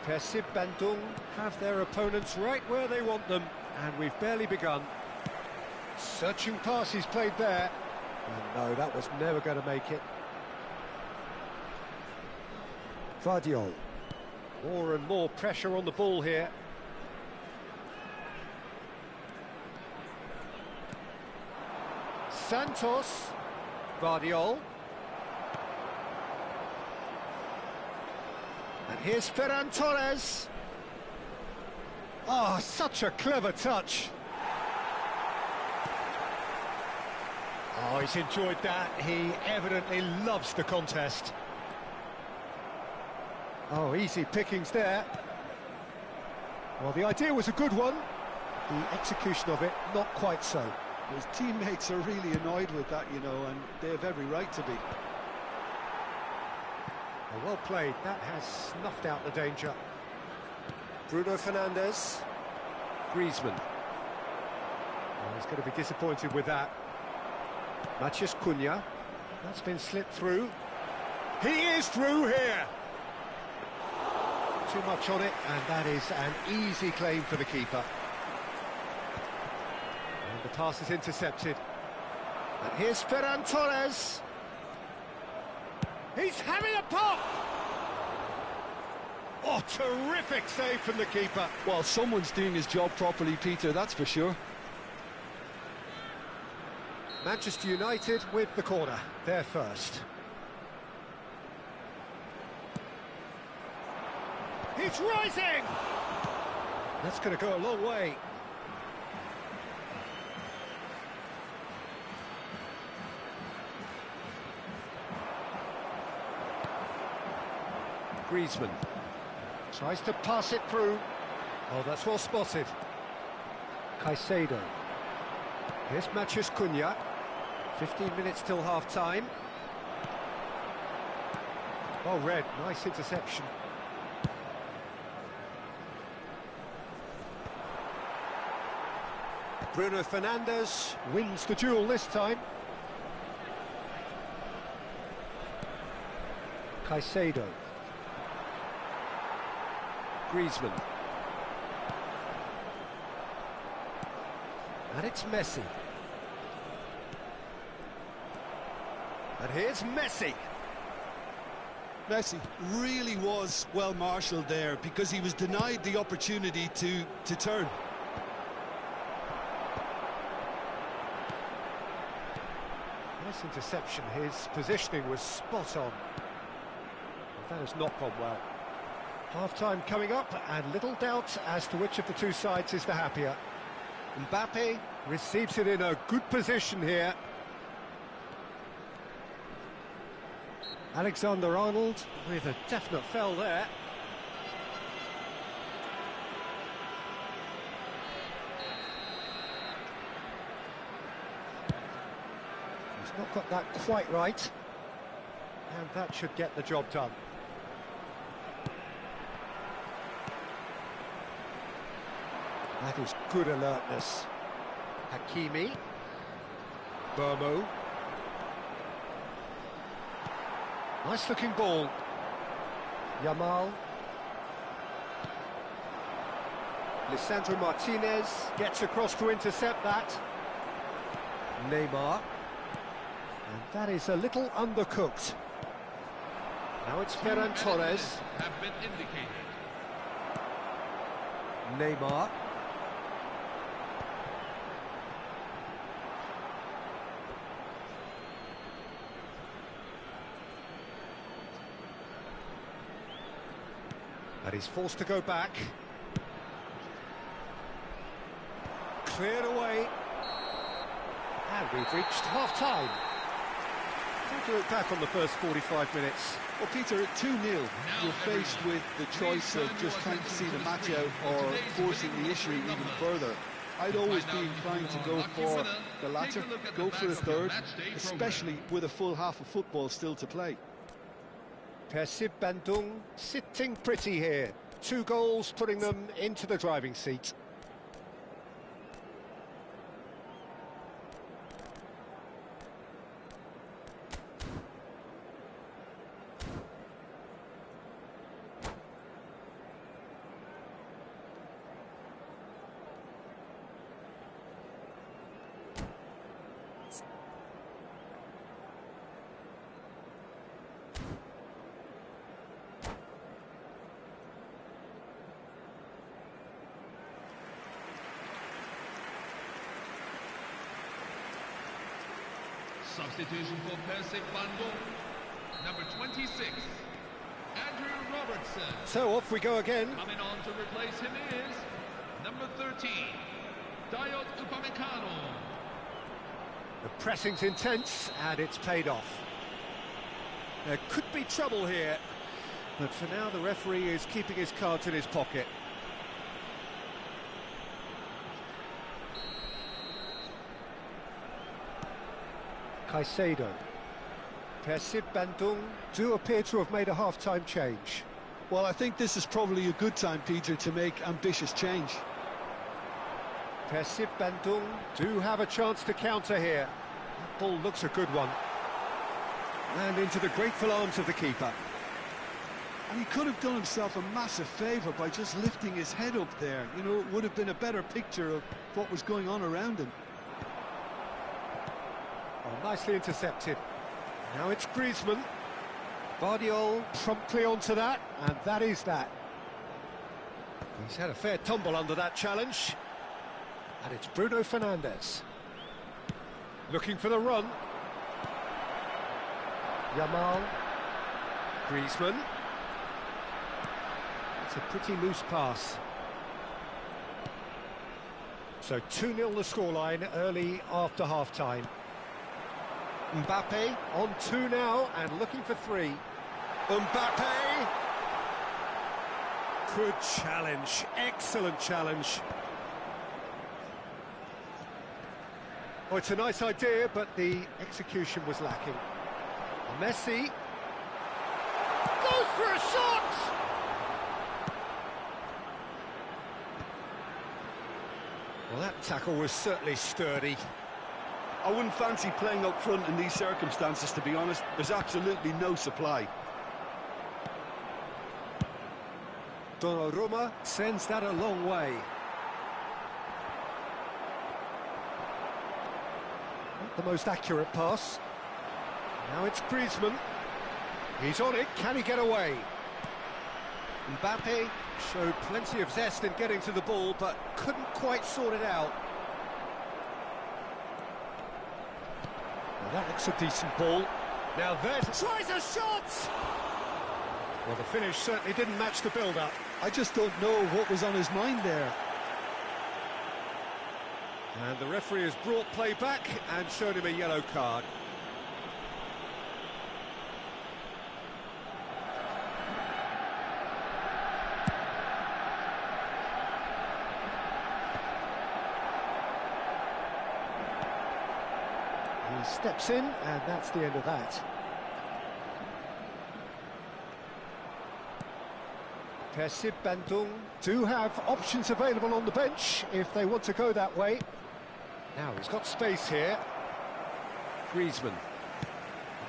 PERSIB have their opponents right where they want them, and we've barely begun. Searching pass he's played there. And no, that was never going to make it. Vardiol. More and more pressure on the ball here. Santos. Vardiol. And here's Ferran Torres. Oh, such a clever touch. Oh, he's enjoyed that. He evidently loves the contest. Oh, easy pickings there. Well, the idea was a good one. The execution of it, not quite so. His teammates are really annoyed with that, you know, and they have every right to be. Well played, that has snuffed out the danger. Bruno Fernandes. Griezmann. Oh, he's going to be disappointed with that. Matheus Cunha. That's been slipped through. He is through here! Too much on it, and that is an easy claim for the keeper. And the pass is intercepted. And here's Ferran Torres. He's having a pop! Oh, terrific save from the keeper. Well, someone's doing his job properly, Peter, that's for sure. Manchester United with the corner, they're first. He's rising! That's going to go a long way. Griezmann tries to pass it through. Oh, that's well spotted. Caicedo. Here's Matheus Cunha. 15 minutes till half-time. Oh, red, nice interception. Bruno Fernandes wins the duel this time. Caicedo. Griezmann. And it's Messi. And here's Messi. Messi really was well marshalled there because he was denied the opportunity to turn. Nice interception, his positioning was spot on. That has not gone well. Half-time coming up, and little doubt as to which of the two sides is the happier. Mbappe receives it in a good position here. Alexander-Arnold with a definite foul there. He's not got that quite right. And that should get the job done. That is good alertness. Hakimi. Burmo. Nice looking ball. Yamal. Lisandro Martinez gets across to intercept that. Neymar. And that is a little undercooked. Now it's Ferran Torres. Have been indicated. Neymar. And he's forced to go back. Cleared away. And we've reached half-time. How do you look back on the first 45 minutes? Well, Peter, at 2-0, you're faced with the choice of just trying to see the match out or forcing the issue even further. I'd always be inclined to go for the latter, go for a third, especially with a full half of football still to play. PERSIB sitting pretty here. 2 goals putting them into the driving seat. Substitution for PERSIB number 26, Andrew Robertson. So off we go again. Coming on to replace him is number 13, Dayot Upamecano. The pressing's intense, and it's paid off. There could be trouble here, but for now the referee is keeping his cards in his pocket. Caicedo. PERSIB Bandung do appear to have made a half-time change. Well, I think this is probably a good time, Peter, to make ambitious change. PERSIB Bandung do have a chance to counter here. That ball looks a good one. And into the grateful arms of the keeper. And he could have done himself a massive favour by just lifting his head up there. You know, it would have been a better picture of what was going on around him. Oh, nicely intercepted. Now it's Griezmann. Guardiola promptly onto that, and that is that. He's had a fair tumble under that challenge. And it's Bruno Fernandes. Looking for the run. Yamal. Griezmann. It's a pretty loose pass. So 2-0 the scoreline early after half-time. Mbappe on 2 now and looking for 3. Mbappe! Good challenge, excellent challenge. Oh, it's a nice idea, but the execution was lacking. Messi goes for a shot! Well, that tackle was certainly sturdy. I wouldn't fancy playing up front in these circumstances, to be honest. There's absolutely no supply. Donnarumma sends that a long way. Not the most accurate pass. Now it's Griezmann. He's on it, can he get away? Mbappe showed plenty of zest in getting to the ball, but couldn't quite sort it out. Well, that looks a decent ball. Now there's... tries a shot! Well, the finish certainly didn't match the build-up. I just don't know what was on his mind there. And the referee has brought play back and showed him a yellow card. He steps in, and that's the end of that. PERSIB Bandung do have options available on the bench if they want to go that way. Now he's got space here. Griezmann.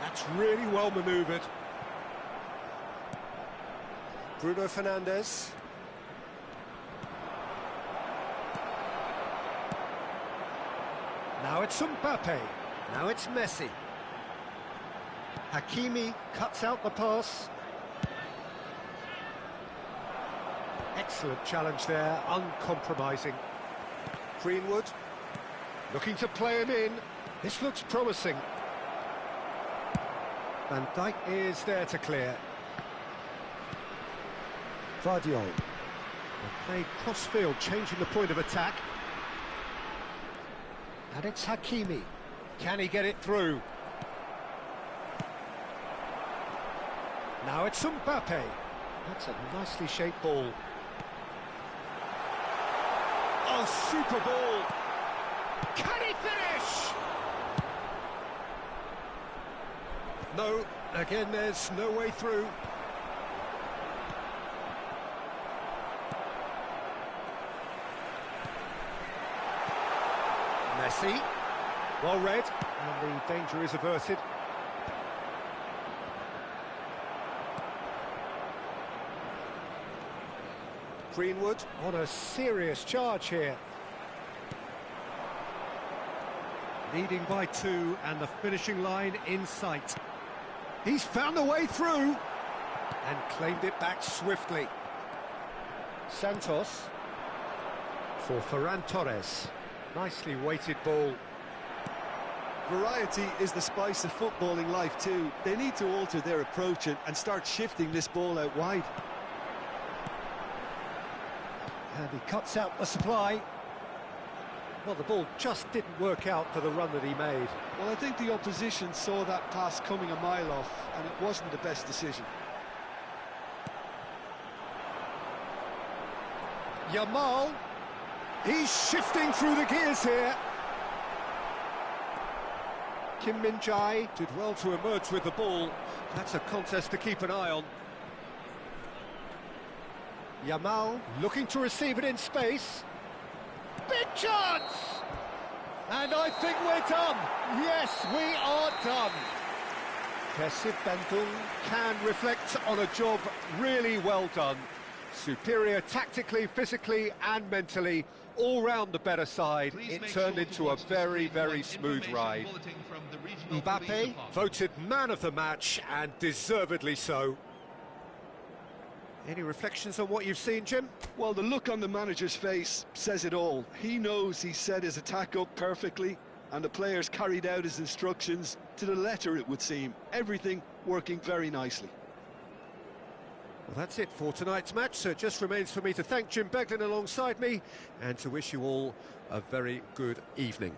That's really well manoeuvred. Bruno Fernandes. Now it's Mbappe. Now it's Messi. Hakimi cuts out the pass. Excellent challenge there, uncompromising. Greenwood, looking to play him in. This looks promising. Van Dijk is there to clear. Guardiola. Played cross-field, changing the point of attack. And it's Hakimi. Can he get it through? Now it's Mbappe. That's a nicely shaped ball. Oh, super ball! Can he finish? No, again there's no way through. Messi, well read, and the danger is averted. Greenwood on a serious charge here. Leading by 2 and the finishing line in sight. He's found a way through and claimed it back swiftly. Santos for Ferran Torres. Nicely weighted ball. Variety is the spice of footballing life too. They need to alter their approach and start shifting this ball out wide. And he cuts out the supply. Well, the ball just didn't work out for the run that he made. Well, I think the opposition saw that pass coming a mile off, and it wasn't the best decision. Yamal, he's shifting through the gears here. Kim Min-jae did well to emerge with the ball. That's a contest to keep an eye on. Yamal looking to receive it in space. Big chance! And I think we're done. Yes, we are done. PERSIB Bandung can reflect on a job really well done. Superior tactically, physically and mentally, all round the better side. It turned into a very, very smooth ride. Mbappe voted man of the match, and deservedly so. Any reflections on what you've seen, Jim? Well, the look on the manager's face says it all. He knows he set his attack up perfectly, and the players carried out his instructions to the letter, it would seem. Everything working very nicely. Well, that's it for tonight's match, so it just remains for me to thank Jim Beglin alongside me and to wish you all a very good evening.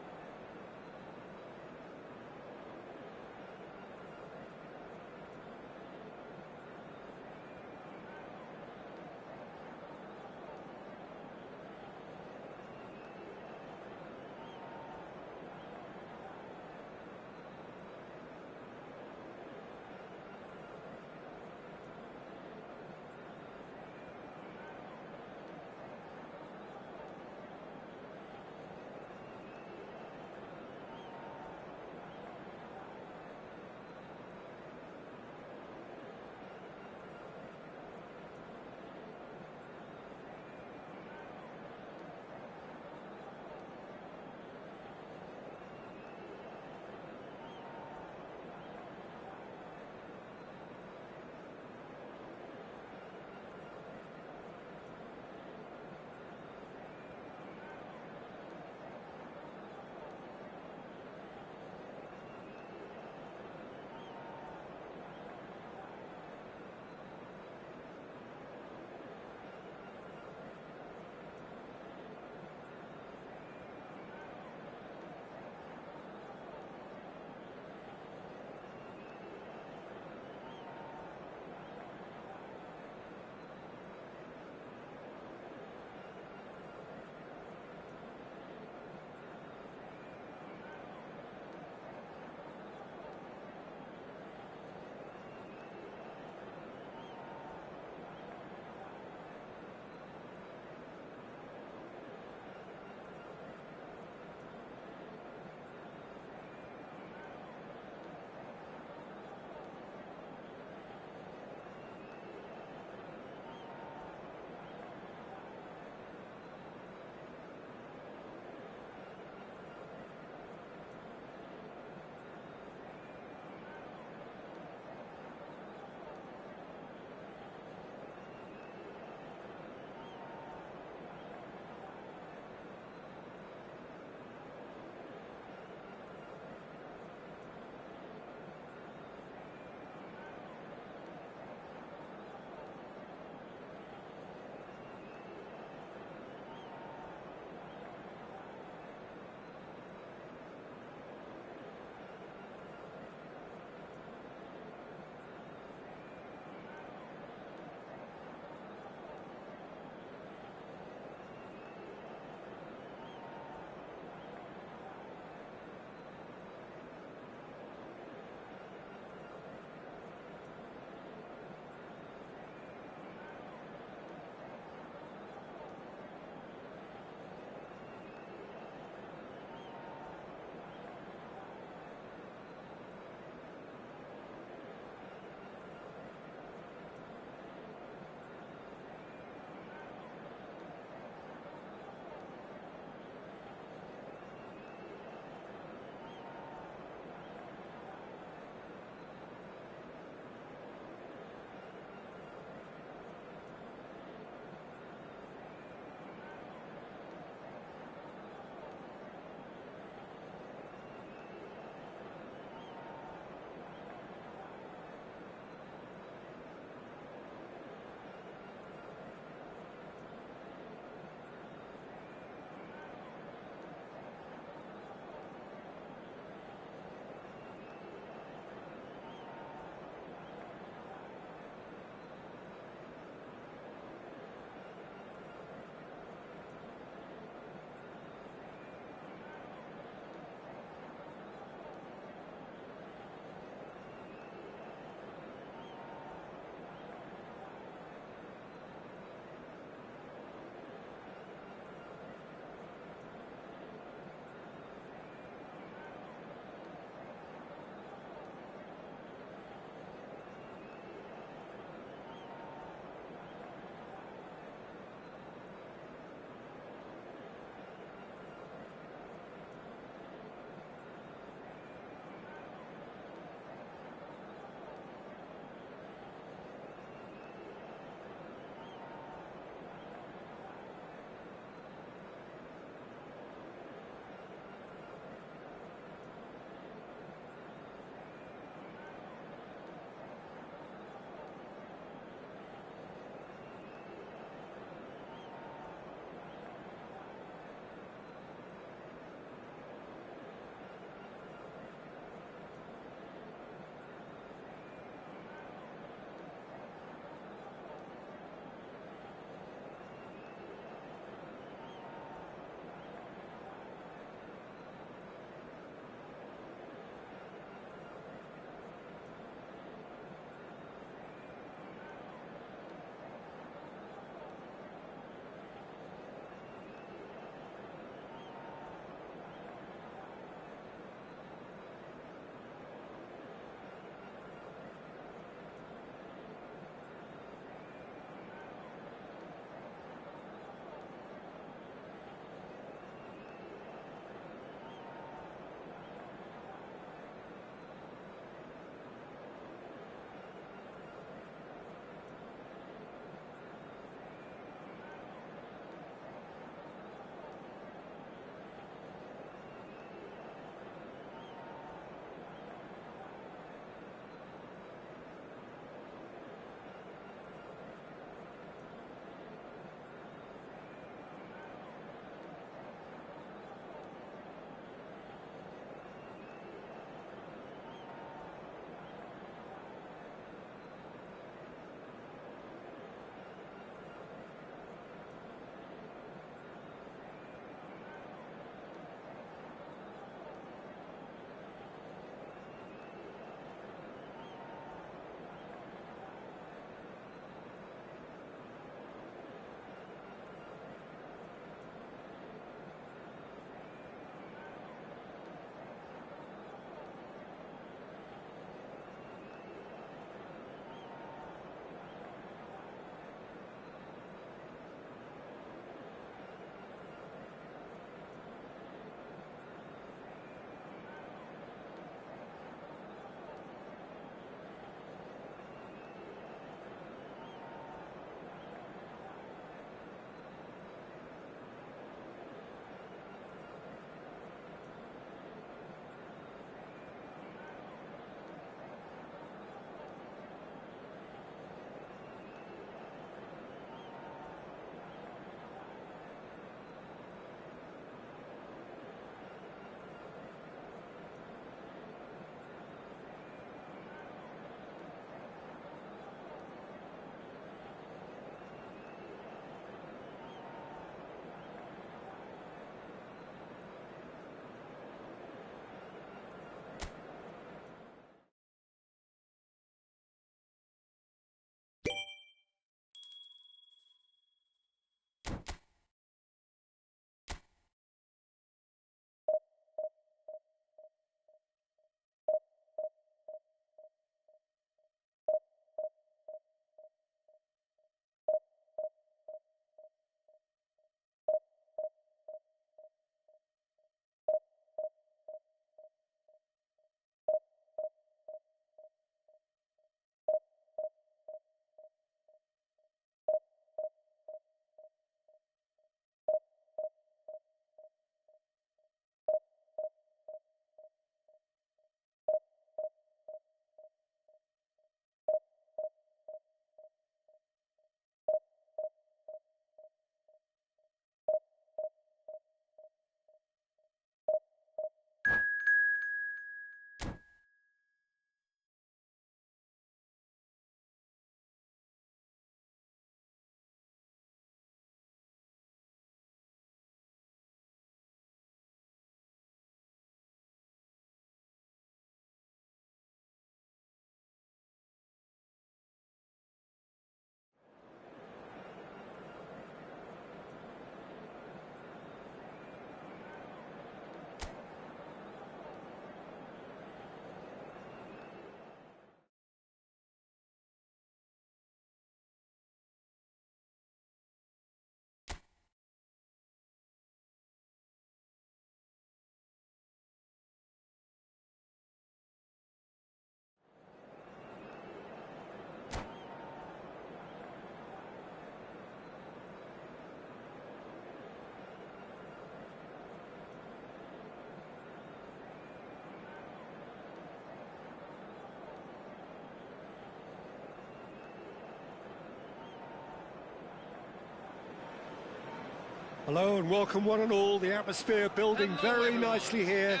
Hello and welcome one and all. The atmosphere building very nicely here.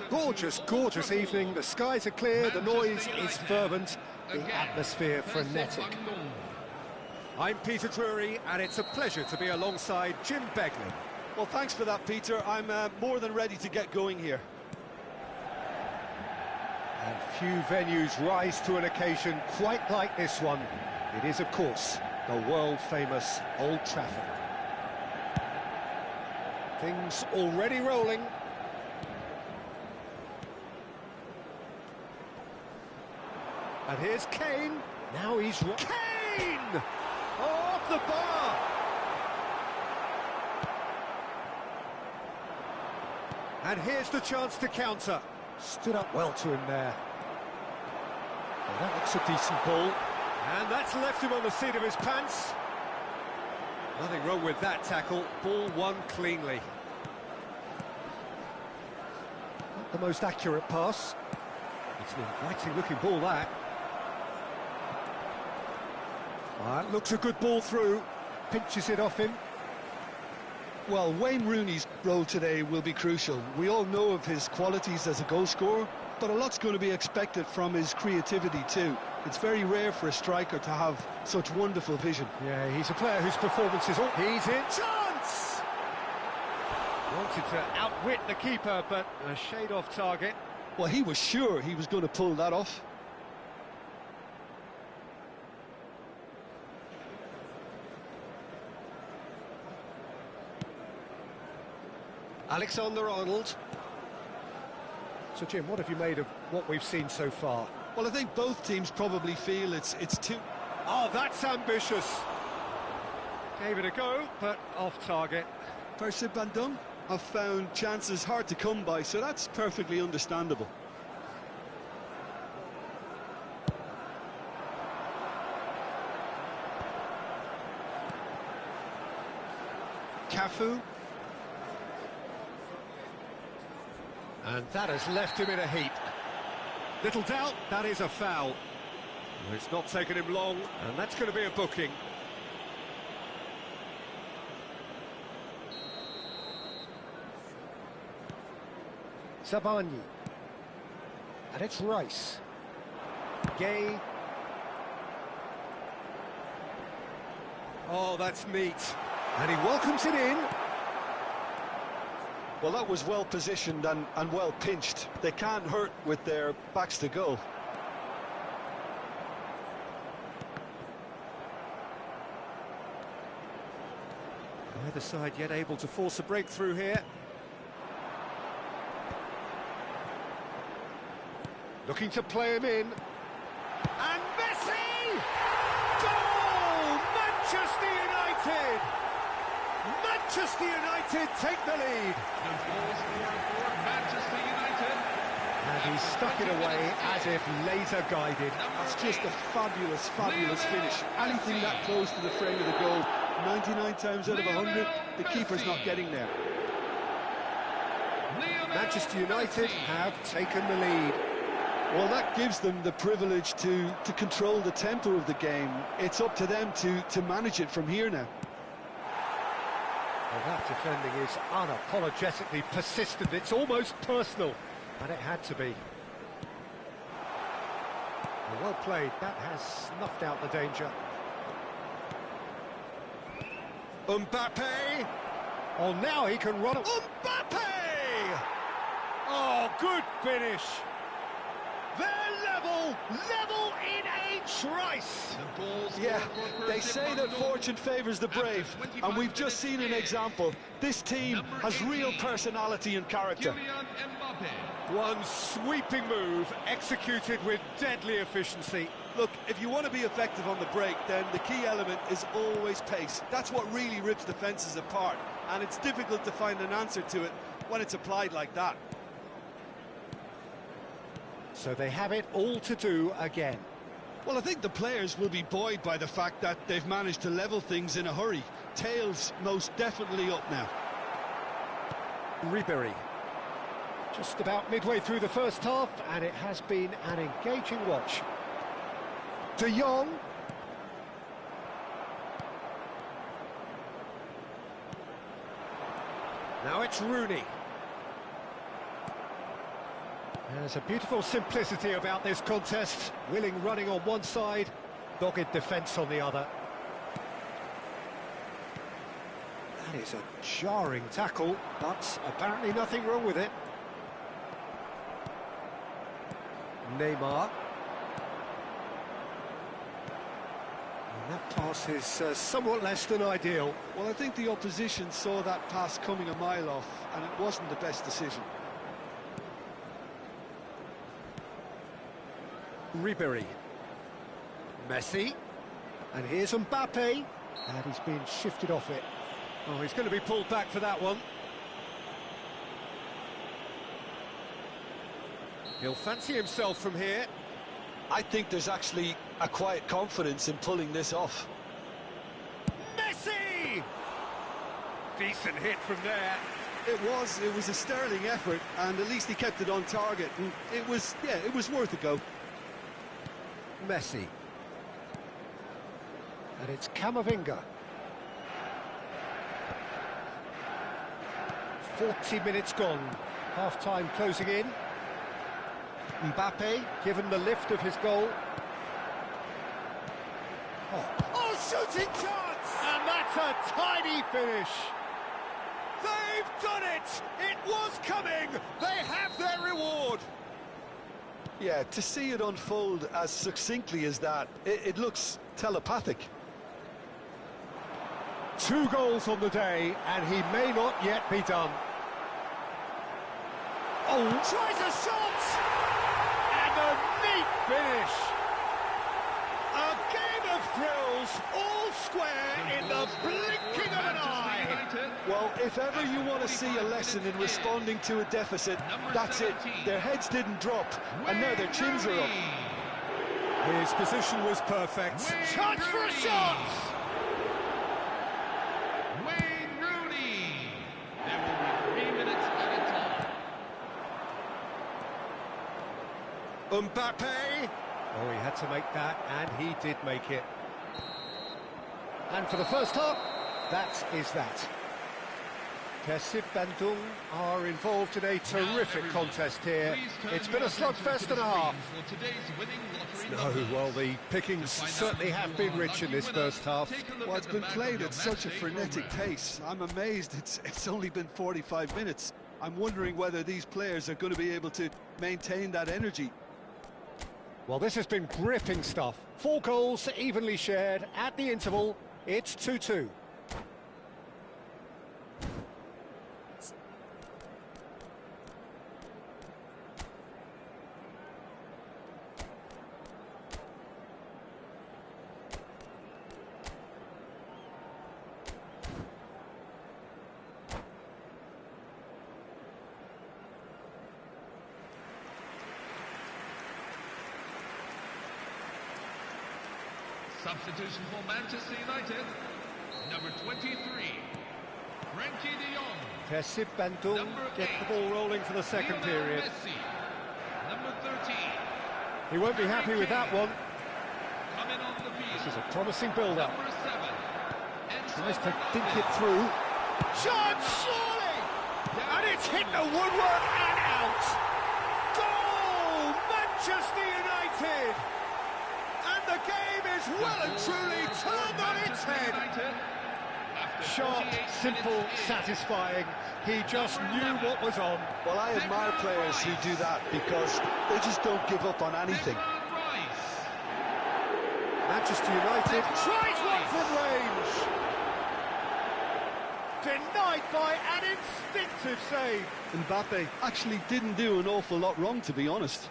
Gorgeous, gorgeous evening. The skies are clear, the noise is fervent, the atmosphere frenetic. I'm Peter Drury and it's a pleasure to be alongside Jim Beglin. Well, thanks for that, Peter. I'm more than ready to get going here. And few venues rise to an occasion quite like this one. It is, of course, the world-famous Old Trafford. Things already rolling. And here's Kane. Now he's... Kane! Off the bar! And here's the chance to counter. Stood up well to him there. Well, that looks a decent ball. And that's left him on the seat of his pants. Nothing wrong with that tackle. Ball won cleanly. Not the most accurate pass. It's an inviting-looking ball, that. That looks a good ball through. Pinches it off him. Well, Wayne Rooney's role today will be crucial. We all know of his qualities as a goal scorer, but a lot's going to be expected from his creativity too. It's very rare for a striker to have such wonderful vision. Yeah, he's a player whose performance is all... He's in. Chance! Wanted to outwit the keeper, but a shade off target. Well, he was sure he was going to pull that off. Alexander-Arnold. So, Jim, what have you made of what we've seen so far? Well, I think both teams probably feel it's too... Oh, that's ambitious. Gave it a go, but off target. PERSIB I've found chances hard to come by, so that's perfectly understandable. Cafu. And that has left him in a heap. Little doubt, that is a foul. It's not taken him long, and that's going to be a booking. Zabani. And it's Rice. Gay. Oh, that's neat. And he welcomes it in. Well, that was well positioned and well pinched. They can't hurt with their backs to goal. Neither side yet able to force a breakthrough here. Looking to play him in. And Messi! Goal! Manchester United! Manchester United take the lead. The goal scorer for Manchester United. And he stuck it away as if laser guided. That's just a fabulous, fabulous finish. Anything that close to the frame of the goal, 99 times out of 100, the keeper's not getting there. Manchester United have taken the lead. Well, that gives them the privilege to control the tempo of the game. It's up to them to manage it from here now. Well, that defending is unapologetically persistent. It's almost personal, and it had to be. Well played. That has snuffed out the danger. Mbappe! Oh, now he can run... Mbappe! Oh, good finish! They're level in H. Rice. Yeah, they say that fortune favours the brave, and we've just seen an example. This team has real personality and character. One sweeping move, executed with deadly efficiency. Look, if you want to be effective on the break, then the key element is always pace. That's what really rips defences apart, and it's difficult to find an answer to it when it's applied like that. So they have it all to do again. Well, I think the players will be buoyed by the fact that they've managed to level things in a hurry. Tails most definitely up now. Ribery. Just about midway through the first half, and it has been an engaging watch. De Jong. Now it's Rooney. There's a beautiful simplicity about this contest. Willing running on one side, dogged defence on the other. That is a jarring tackle, but apparently nothing wrong with it. Neymar. And that pass is somewhat less than ideal. Well, I think the opposition saw that pass coming a mile off, and it wasn't the best decision. Ribery. Messi. And here's Mbappe. And he's being shifted off it. Oh, he's going to be pulled back for that one. He'll fancy himself from here. I think there's actually a quiet confidence in pulling this off. Messi! Decent hit from there. It was a sterling effort, and at least he kept it on target. And it was worth a go. Messi. And it's Camavinga. 40 minutes gone. Half-time closing in. Mbappe given the lift of his goal. Oh, shooting chance! And that's a tiny finish. They've done it! It was coming! They have their reward! Yeah, to see it unfold as succinctly as that, it looks telepathic. 2 goals on the day, and he may not yet be done. Oh, tries a shot! And a neat finish! A game of thrills, all square in the blinking of an eye! Well, if ever you want to see a lesson in responding to a deficit, that's it. Their heads didn't drop, and now their chins are up. His position was perfect. Chance for a shot! Wayne Rooney. There will be 3 minutes added time. Mbappe! Oh, he had to make that, and he did make it. And for the first half, that is that. PERSIB Bandung are involved in a terrific contest here. It's been a slugfest and a half. No, well, the pickings certainly have been rich in this first half. Well, it's been played at such a frenetic pace. I'm amazed it's only been 45 minutes. I'm wondering whether these players are going to be able to maintain that energy. Well, this has been gripping stuff. 4 goals evenly shared at the interval. It's 2-2. Substitution for Manchester United. Number 23, Frankie de Jong. PERSIB Bandung get the ball rolling for the second period. Messi. Number 13. He won't be happy with that one. Coming on the field. This is a promising build-up. Number 7. Tries to dink it through. Chance, surely! And it's hit the woodwork and out! Goal! Manchester United! And the game is well and truly turned on its head. Sharp, simple, satisfying. He just knew what was on. Well, I admire players who do that because they just don't give up on anything. Manchester United tries one from range. Denied by an instinctive save. Mbappe actually didn't do an awful lot wrong, to be honest.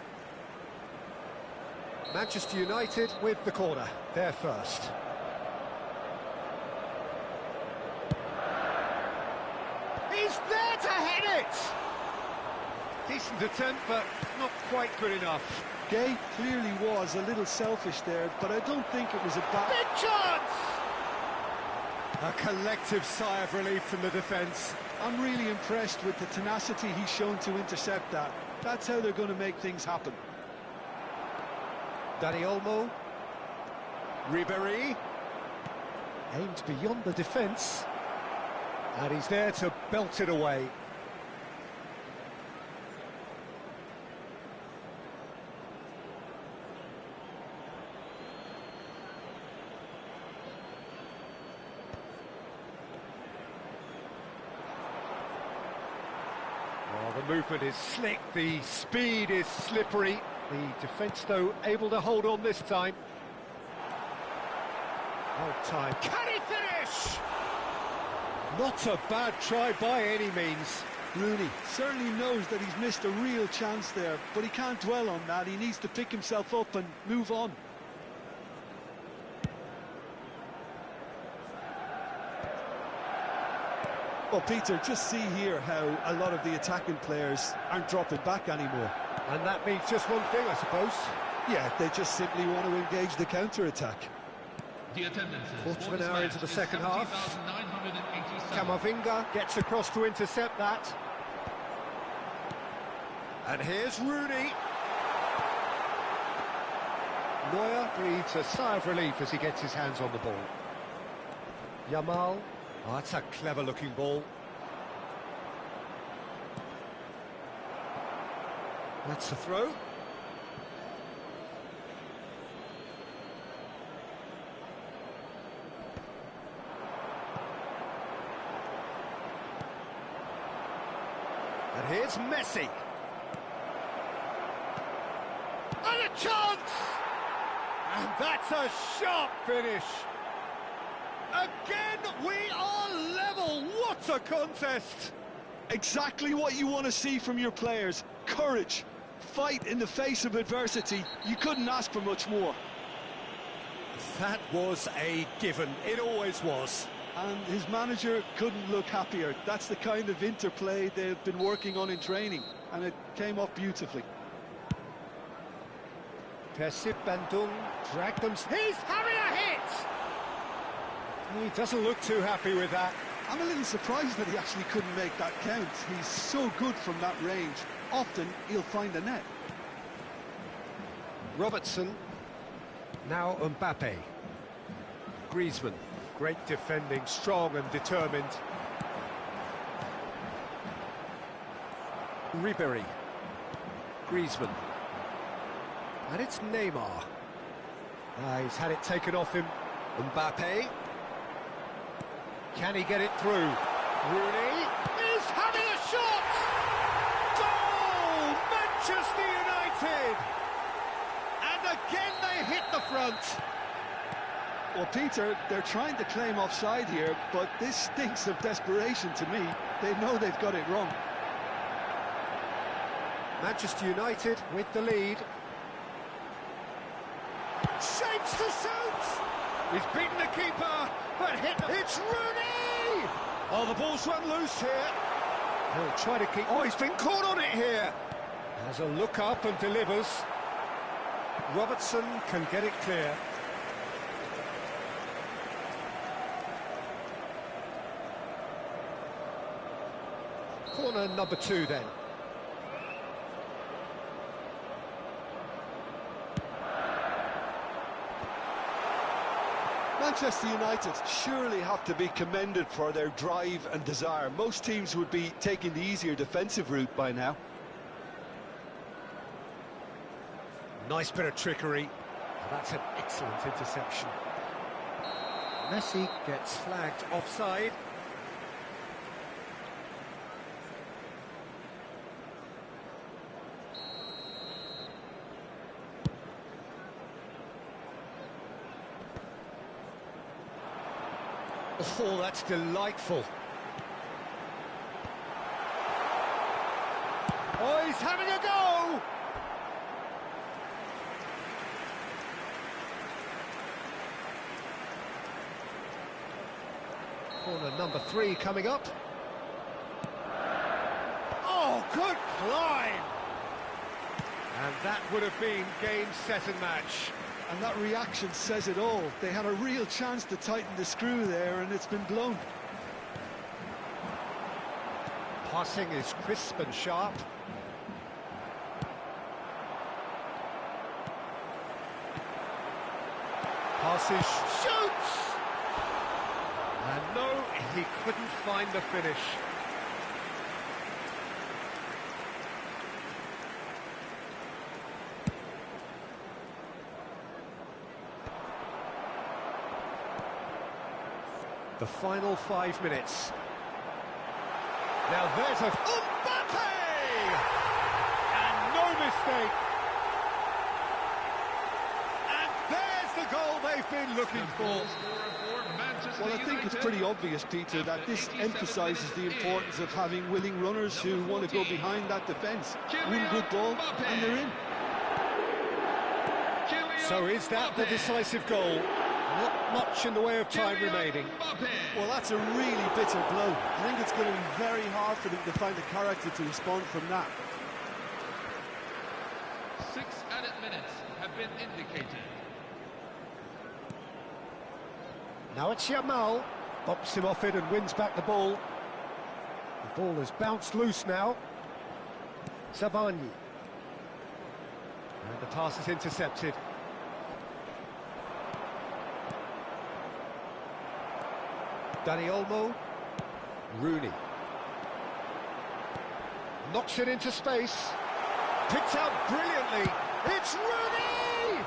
Manchester United with the corner, they're first. He's there to head it! Decent attempt, but not quite good enough. Gay clearly was a little selfish there, but I don't think it was a bad... Big chance! A collective sigh of relief from the defence. I'm really impressed with the tenacity he's shown to intercept that. That's how they're going to make things happen. Dani Olmo. Ribery. Aimed beyond the defence. And he's there to belt it away. Well, the movement is slick, the speed is slippery. The defence, though, able to hold on this time. Hold time. Can he finish? Not a bad try by any means. Rooney certainly knows that he's missed a real chance there, but he can't dwell on that. He needs to pick himself up and move on. Well, Peter, just see here how a lot of the attacking players aren't dropping back anymore. And that means just one thing, I suppose. Yeah, they just simply want to engage the counter-attack. The attendance is Quarter of an hour into the second half. 70,987. Camavinga gets across to intercept that. And here's Rooney. Neuer breathes a sigh of relief as he gets his hands on the ball. Yamal. Oh, that's a clever-looking ball. That's the throw. And here's Messi. And a chance! And that's a sharp finish. Again, we are level. What a contest! Exactly what you want to see from your players. Courage. Fight in the face of adversity. You couldn't ask for much more. That was a given. It always was. And his manager couldn't look happier. That's the kind of interplay they've been working on in training, and it came off beautifully. PERSIB Bandung dragged them. He's having a hit! He doesn't look too happy with that. I'm a little surprised that he actually couldn't make that count. He's so good from that range. Often he'll find a net. Robertson. Now Mbappe. Griezmann. Great defending, strong and determined. Ribéry. Griezmann. And it's Neymar. He's had it taken off him. Mbappe. Can he get it through? Rooney is having a shot! Goal! Manchester United! And again they hit the front. Well, Peter, they're trying to claim offside here, but this stinks of desperation to me. They know they've got it wrong. Manchester United with the lead. Shapes to shoot! He's beaten the keeper, but hit. It's Rooney! Oh, the ball's run loose here. He'll try to keep. Oh, he's been caught on it here. Has a look up and delivers. Robertson can get it clear. Corner number 2 then. Manchester United surely have to be commended for their drive and desire. Most teams would be taking the easier defensive route by now. Nice bit of trickery. That's an excellent interception. Messi gets flagged offside. Oh, that's delightful. Oh, he's having a go! Corner number 3 coming up. Oh, good climb! And that would have been game, set and match. And that reaction says it all. They had a real chance to tighten the screw there, and it's been blown. Passing is crisp and sharp. Passes, shoots! And no, he couldn't find the finish. The final 5 minutes. Now there's a... Mbappe! And no mistake. And there's the goal they've been looking for. Well, I think it's pretty obvious, Peter, that this emphasises the importance of having willing runners who want to go behind that defence. One good ball, and they're in. So is that the decisive goal? Not much in the way of time remaining. Well, that's a really bitter blow. I think it's going to be very hard for them to find the character to respond from that. 6 added minutes have been indicated. Now it's Yamal, bops him off it and wins back the ball. The ball has bounced loose now. Savani. And the pass is intercepted. Dani Olmo. Rooney. Knocks it into space. Picked out brilliantly. It's Rooney!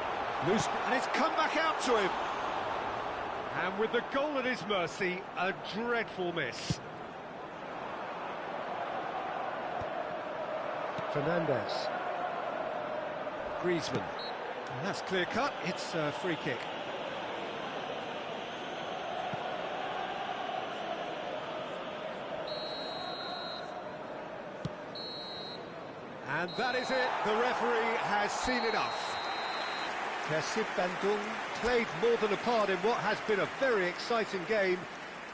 Loose, and it's come back out to him. And with the goal at his mercy, a dreadful miss. Fernandez. Griezmann. And that's clear cut, it's a free kick. And that is it, the referee has seen enough. PERSIB Bandung played more than a part in what has been a very exciting game,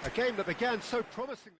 a game that began so promisingly.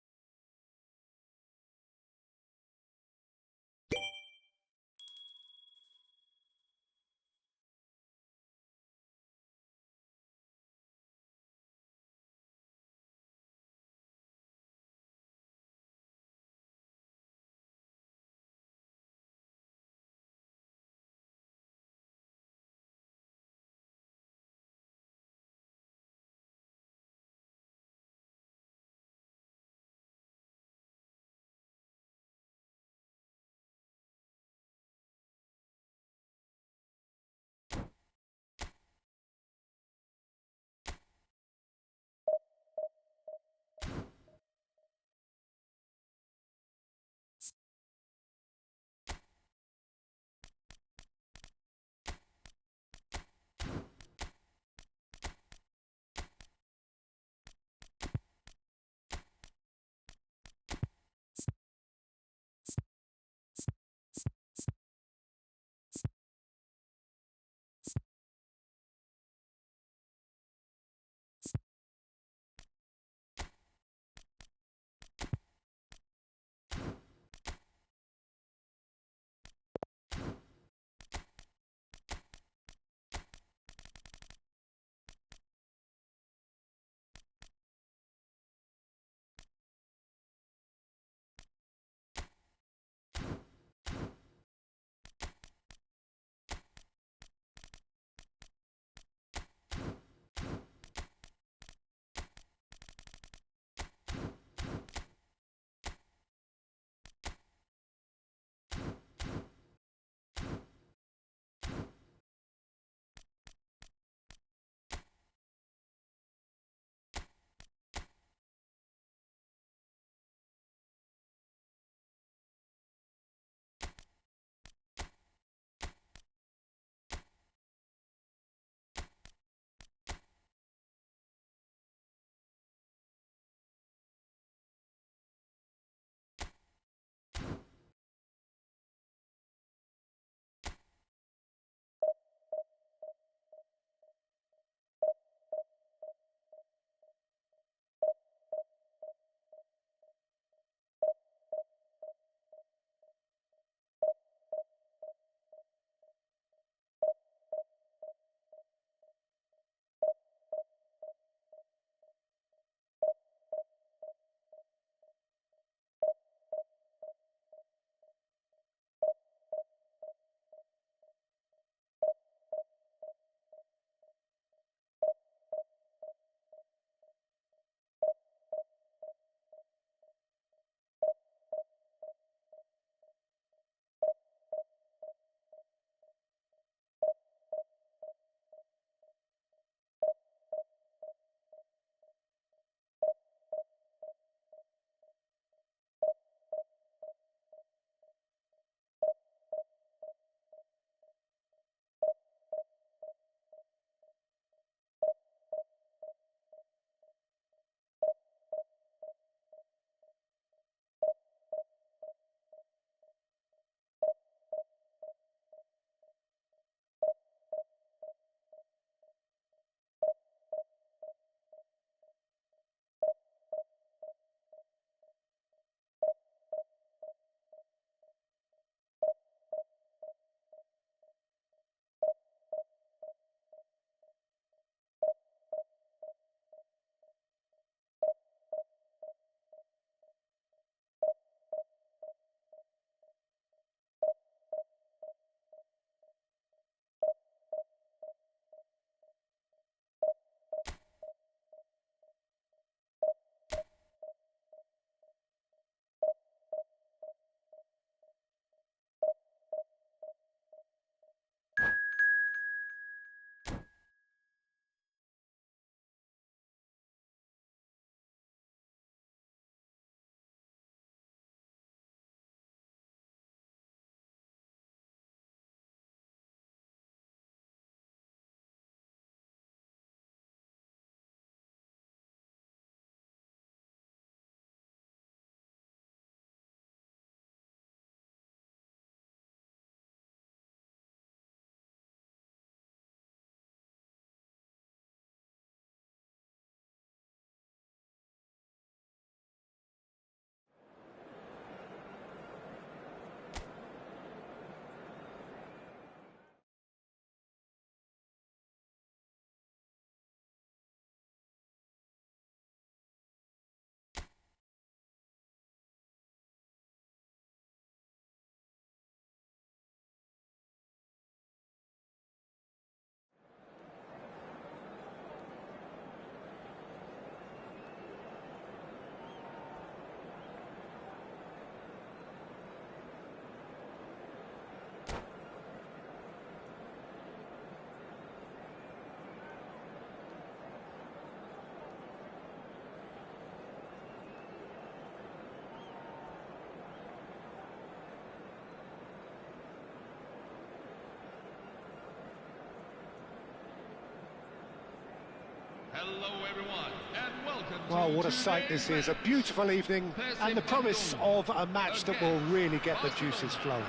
Hello everyone, and welcome Well, to what a sight this today's is. A match. beautiful evening and the promise of a match that will really get the juices flowing.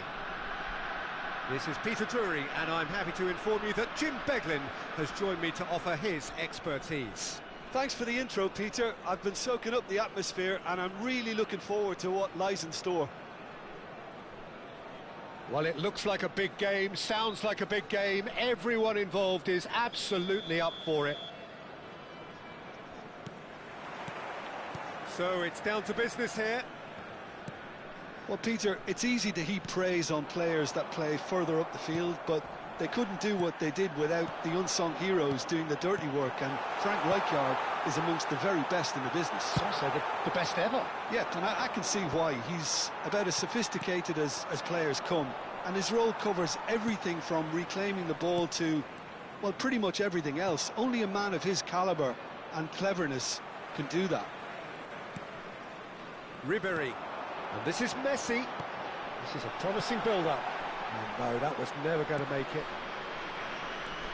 This is Peter Drury, and I'm happy to inform you that Jim Beglin has joined me to offer his expertise. Thanks for the intro, Peter. I've been soaking up the atmosphere and I'm really looking forward to what lies in store. Well, it looks like a big game, sounds like a big game. Everyone involved is absolutely up for it. So it's down to business here. Well, Peter, it's easy to heap praise on players that play further up the field, but they couldn't do what they did without the unsung heroes doing the dirty work, and Frank Rijkaard is amongst the very best in the business. Also the best ever. Yeah, and I can see why. He's about as sophisticated as players come, and his role covers everything from reclaiming the ball to, well, pretty much everything else. Only a man of his calibre and cleverness can do that. Ribéry, and this is Messi. This is a promising build-up. And no, that was never going to make it.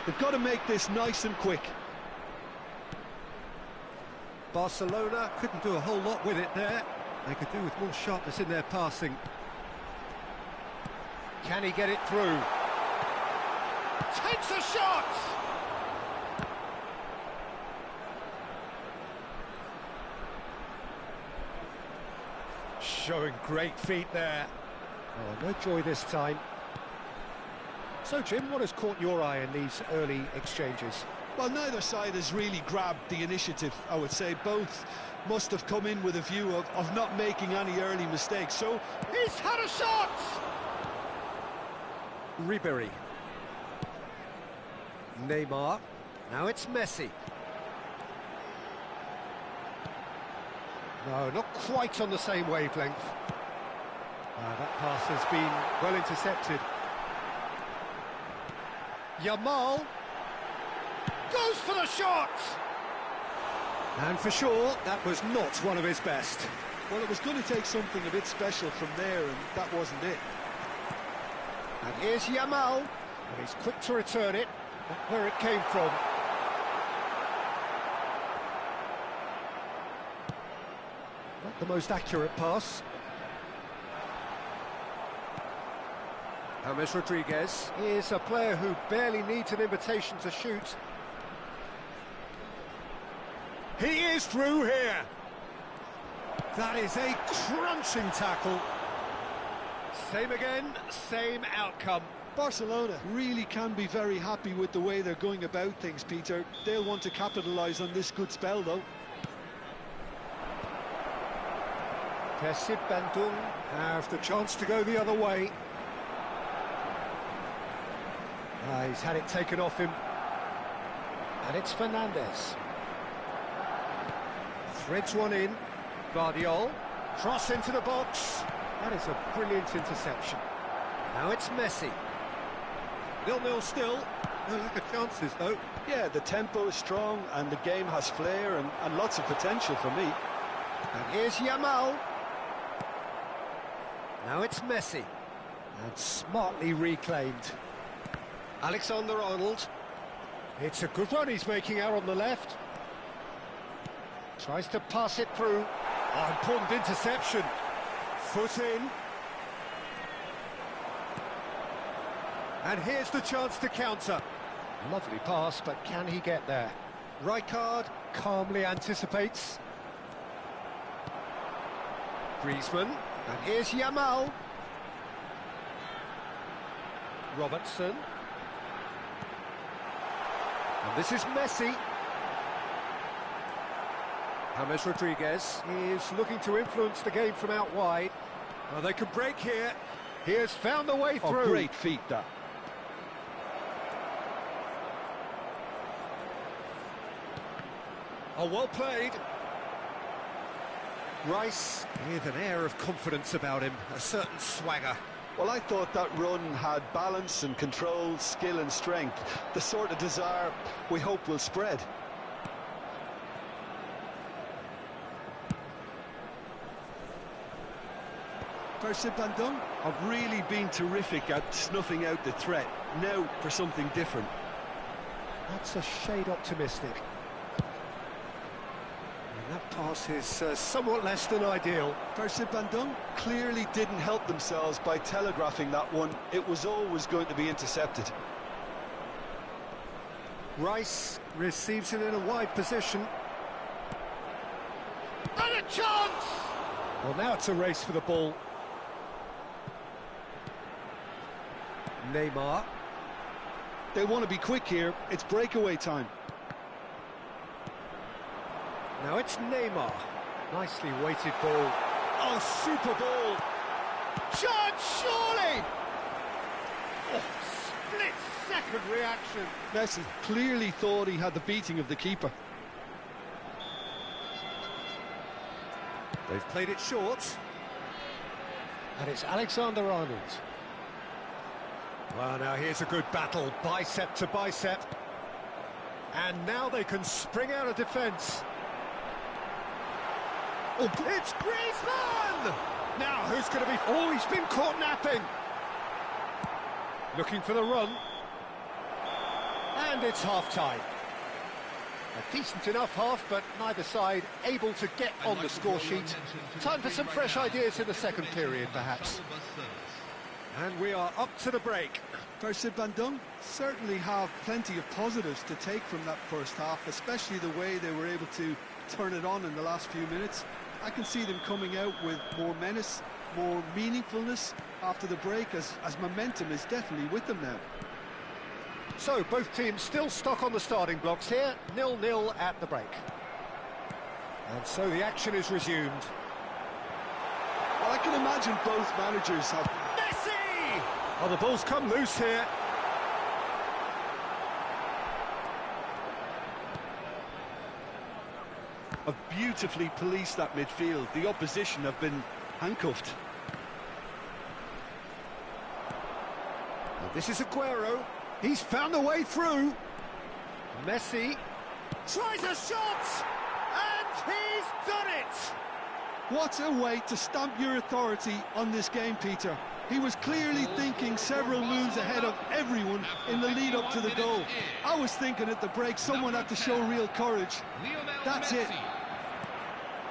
They've got to make this nice and quick. Barcelona couldn't do a whole lot with it there. They could do with more sharpness in their passing. Can he get it through? Takes a shot! Showing great feet there. Oh, no joy this time. So, Jim, what has caught your eye in these early exchanges? Well, neither side has really grabbed the initiative, I would say. Both must have come in with a view of not making any early mistakes. So, he's had a shot! Ribéry. Neymar. Now it's Messi. No, not quite on the same wavelength. That pass has been well intercepted. Yamal goes for the shot! And for sure, that was not one of his best. well, it was going to take something a bit special from there, and that wasn't it. And here's Yamal, and he's quick to return it, back where it came from. Not the most accurate pass. James Rodriguez is a player who barely needs an invitation to shoot. He is through here. That is a crunching tackle. Same again, same outcome. Barcelona really can be very happy with the way they're going about things, Peter. They'll want to capitalise on this good spell, though. PERSIB have the chance to go the other way. He's had it taken off him. And it's Fernandes. Threads one in. Guardiola. Cross into the box. That is a brilliant interception. Now it's Messi. 0-0 still. No lack of chances, though. Yeah, the tempo is strong and the game has flair and lots of potential for me. And here's Yamal. Now it's Messi. And smartly reclaimed. Alexander-Arnold. It's a good run he's making out on the left. Tries to pass it through. Oh, important interception. Foot in. And here's the chance to counter. Lovely pass, but can he get there? Rijkaard calmly anticipates. Griezmann. And here's Yamal. Robertson. And this is Messi. James Rodriguez is looking to influence the game from out wide. Oh, they can break here. He has found the way through. Oh, great feat, that. Oh, well played. Rice with an air of confidence about him, a certain swagger. Well, I thought that run had balance and control, skill and strength, the sort of desire we hope will spread. PERSIB have really been terrific at snuffing out the threat. Now for something different. That's a shade optimistic. That pass is somewhat less than ideal. PERSIB clearly didn't help themselves by telegraphing that one. It was always going to be intercepted. Rice receives it in a wide position. And a chance! Well, now it's a race for the ball. Neymar. They want to be quick here. It's breakaway time. Now it's Neymar. Nicely weighted ball. Oh, super ball! Chance, surely! Oh, split-second reaction. Messi clearly thought he had the beating of the keeper. They've played it short. And it's Alexander-Arnold. Well, now here's a good battle, bicep to bicep. And now they can spring out of defence. Oh, it's Griezmann! Now, who's going to be... Oh, he's been caught napping. Looking for the run. And it's half-time. A decent enough half, but neither side able to get on the score sheet. Time for some fresh ideas in the second period, perhaps. And we are up to the break. PERSIB certainly have plenty of positives to take from that first half, especially the way they were able to turn it on in the last few minutes. I can see them coming out with more menace, more meaningfulness after the break, as momentum is definitely with them now. So, both teams still stuck on the starting blocks here, 0-0 at the break. And so the action is resumed. Well, I can imagine both managers have... Messi! Oh, the ball's come loose here. Have beautifully policed that midfield. The opposition have been handcuffed. Well, this is Aguero. He's found a way through. Messi tries a shot, and he's done it! What a way to stamp your authority on this game, Peter. He was clearly thinking several moves ahead of everyone in the lead up to the goal. I was thinking at the break someone had to show real courage. That's it.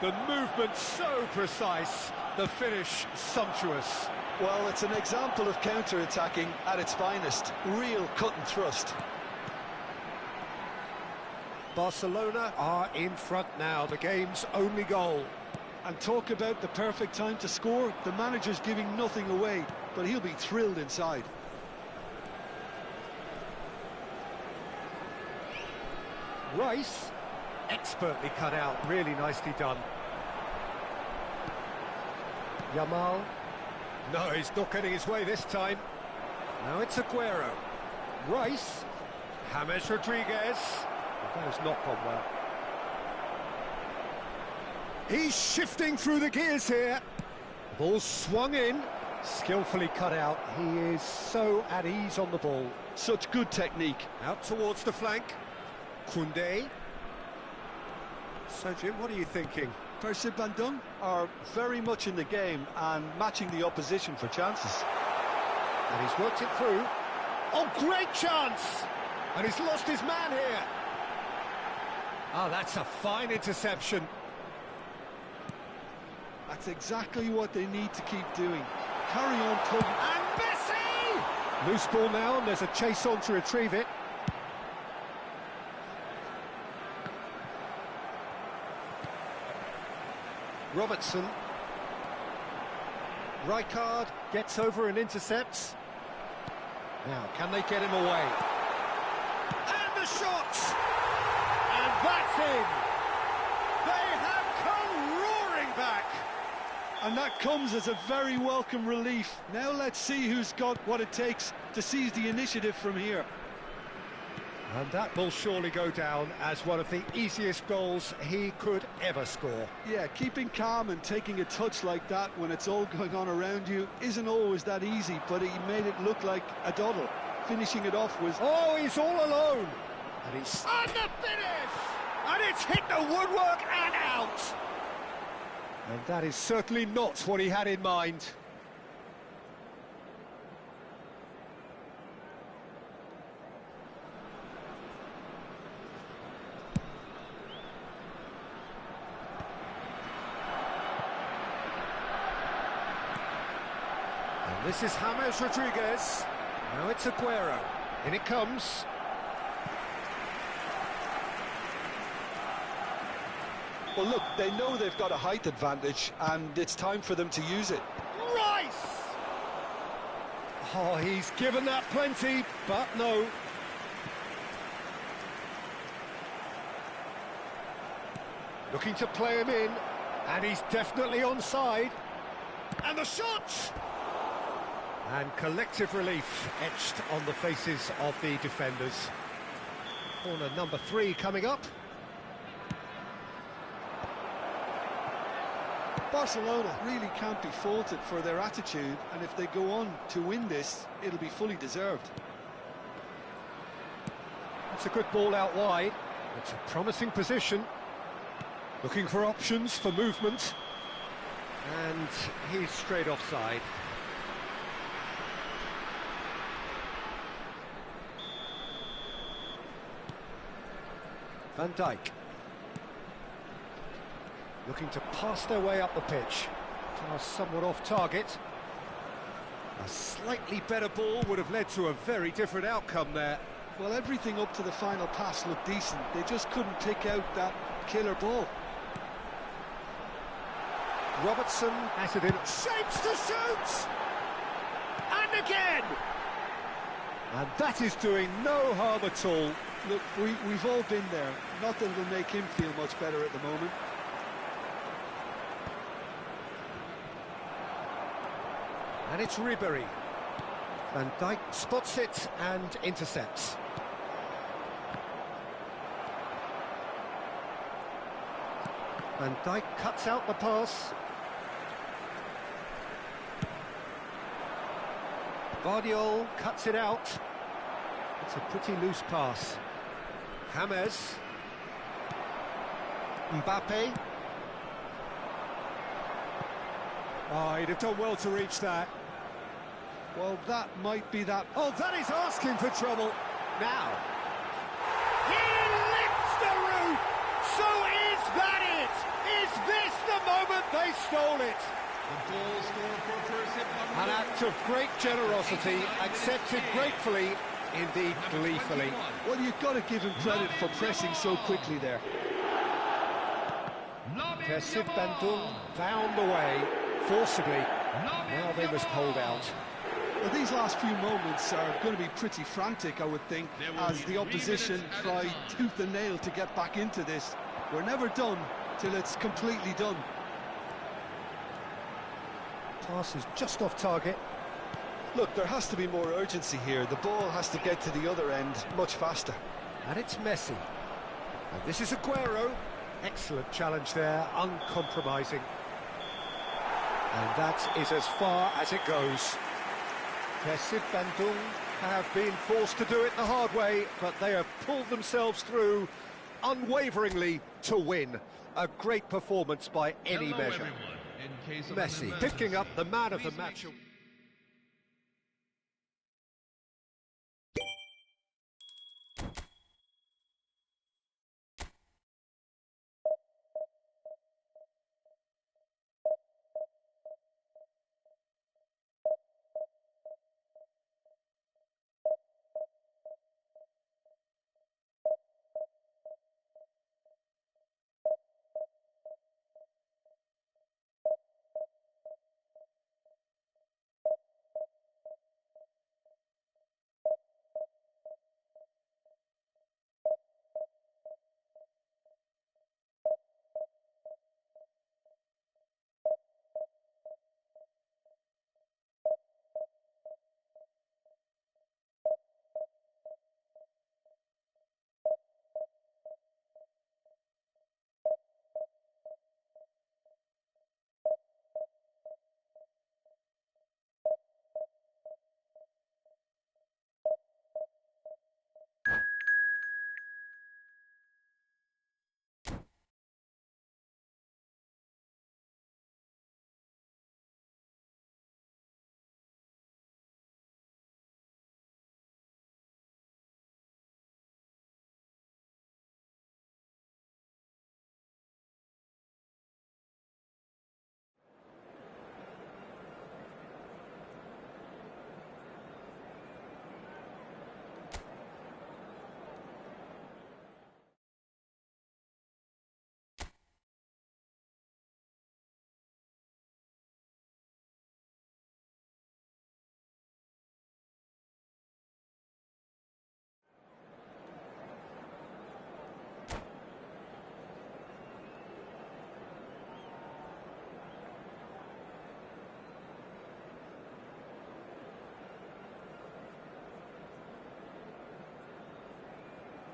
The movement so precise, the finish sumptuous. Well, it's an example of counter-attacking at its finest. Real cut and thrust. Barcelona are in front now, the game's only goal. And talk about the perfect time to score. The manager's giving nothing away, but he'll be thrilled inside. Rice, expertly cut out, really nicely done. Yamal. No, he's not getting his way this time. Now it's Aguero. Rice. James Rodriguez. That has not gone well. He's shifting through the gears here. Ball swung in. Skillfully cut out. He is so at ease on the ball. Such good technique. Out towards the flank. Koundé. So, Jim, what are you thinking? PERSIB are very much in the game and matching the opposition for chances. And he's worked it through. Oh, great chance! And he's lost his man here. Oh, that's a fine interception. That's exactly what they need to keep doing. Carry on, club. And Messi! Loose ball now, and there's a chase on to retrieve it. Robertson. Rijkaard gets over and intercepts. Now, can they get him away? And the shot! And that's in! They have come roaring back! And that comes as a very welcome relief. Now let's see who's got what it takes to seize the initiative from here. And that will surely go down as one of the easiest goals he could ever score. Yeah, keeping calm and taking a touch like that when it's all going on around you isn't always that easy, but he made it look like a doddle. Finishing it off was... Oh, he's all alone! And he's... on the finish! And it's hit the woodwork and out! And that is certainly not what he had in mind. This is James Rodriguez. Now it's Aguero. In it comes. Well, look, they know they've got a height advantage, and it's time for them to use it. Rice! Oh, he's given that plenty, but no. Looking to play him in, and he's definitely onside. And the shot! And collective relief etched on the faces of the defenders. Corner number 3 coming up. Barcelona really can't be faulted for their attitude, and if they go on to win this, it'll be fully deserved. It's a good ball out wide. It's a promising position. Looking for options for movement. And he's straight offside. Van Dijk. Looking to pass their way up the pitch. Pass somewhat off target. A slightly better ball would have led to a very different outcome there. Well, everything up to the final pass looked decent. They just couldn't pick out that killer ball. Robertson at it in. Shapes to shoot! And again! And that is doing no harm at all. Look, we've all been there. Not that it'll make him feel much better at the moment. And it's Ribery. Van Dijk spots it and intercepts. Van Dijk cuts out the pass. Guardiola cuts it out. It's a pretty loose pass. James. Mbappe. Oh, he'd have done well to reach that. Well, that might be that. Oh, that is asking for trouble. Now. He lifts the roof! So is that it? Is this the moment they stole it? The goal scored for PERSIB. An act of great generosity, accepted gratefully, indeed gleefully. Well, you've got to give him credit for pressing so quickly there. PERSIB Bandung found the way, forcibly. Now they must hold out. Well, these last few moments are going to be pretty frantic, I would think, as the opposition try tooth and nail to get back into this. We're never done till it's completely done. Pass is just off target. Look, there has to be more urgency here. The ball has to get to the other end much faster. And it's Messi. And this is Aguero. Excellent challenge there, uncompromising. And that is as far as it goes. PERSIB Bandung have been forced to do it the hard way, but they have pulled themselves through unwaveringly to win. A great performance by any measure. Messi picking up the man of the match.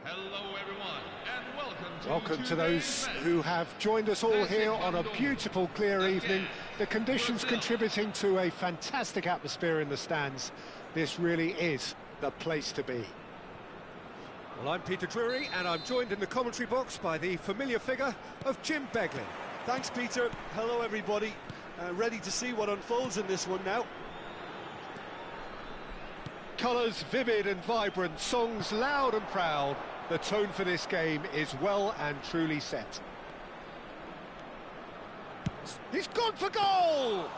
Hello everyone, and Welcome to those who have joined us all here on a beautiful, clear evening. The conditions contributing to a fantastic atmosphere in the stands. This really is the place to be. Well, I'm Peter Drury, and I'm joined in the commentary box by the familiar figure of Jim Beglin. Thanks, Peter. Hello, everybody. Ready to see what unfolds in this one now. Colours vivid and vibrant, songs loud and proud. The tone for this game is well and truly set. He's gone for goal!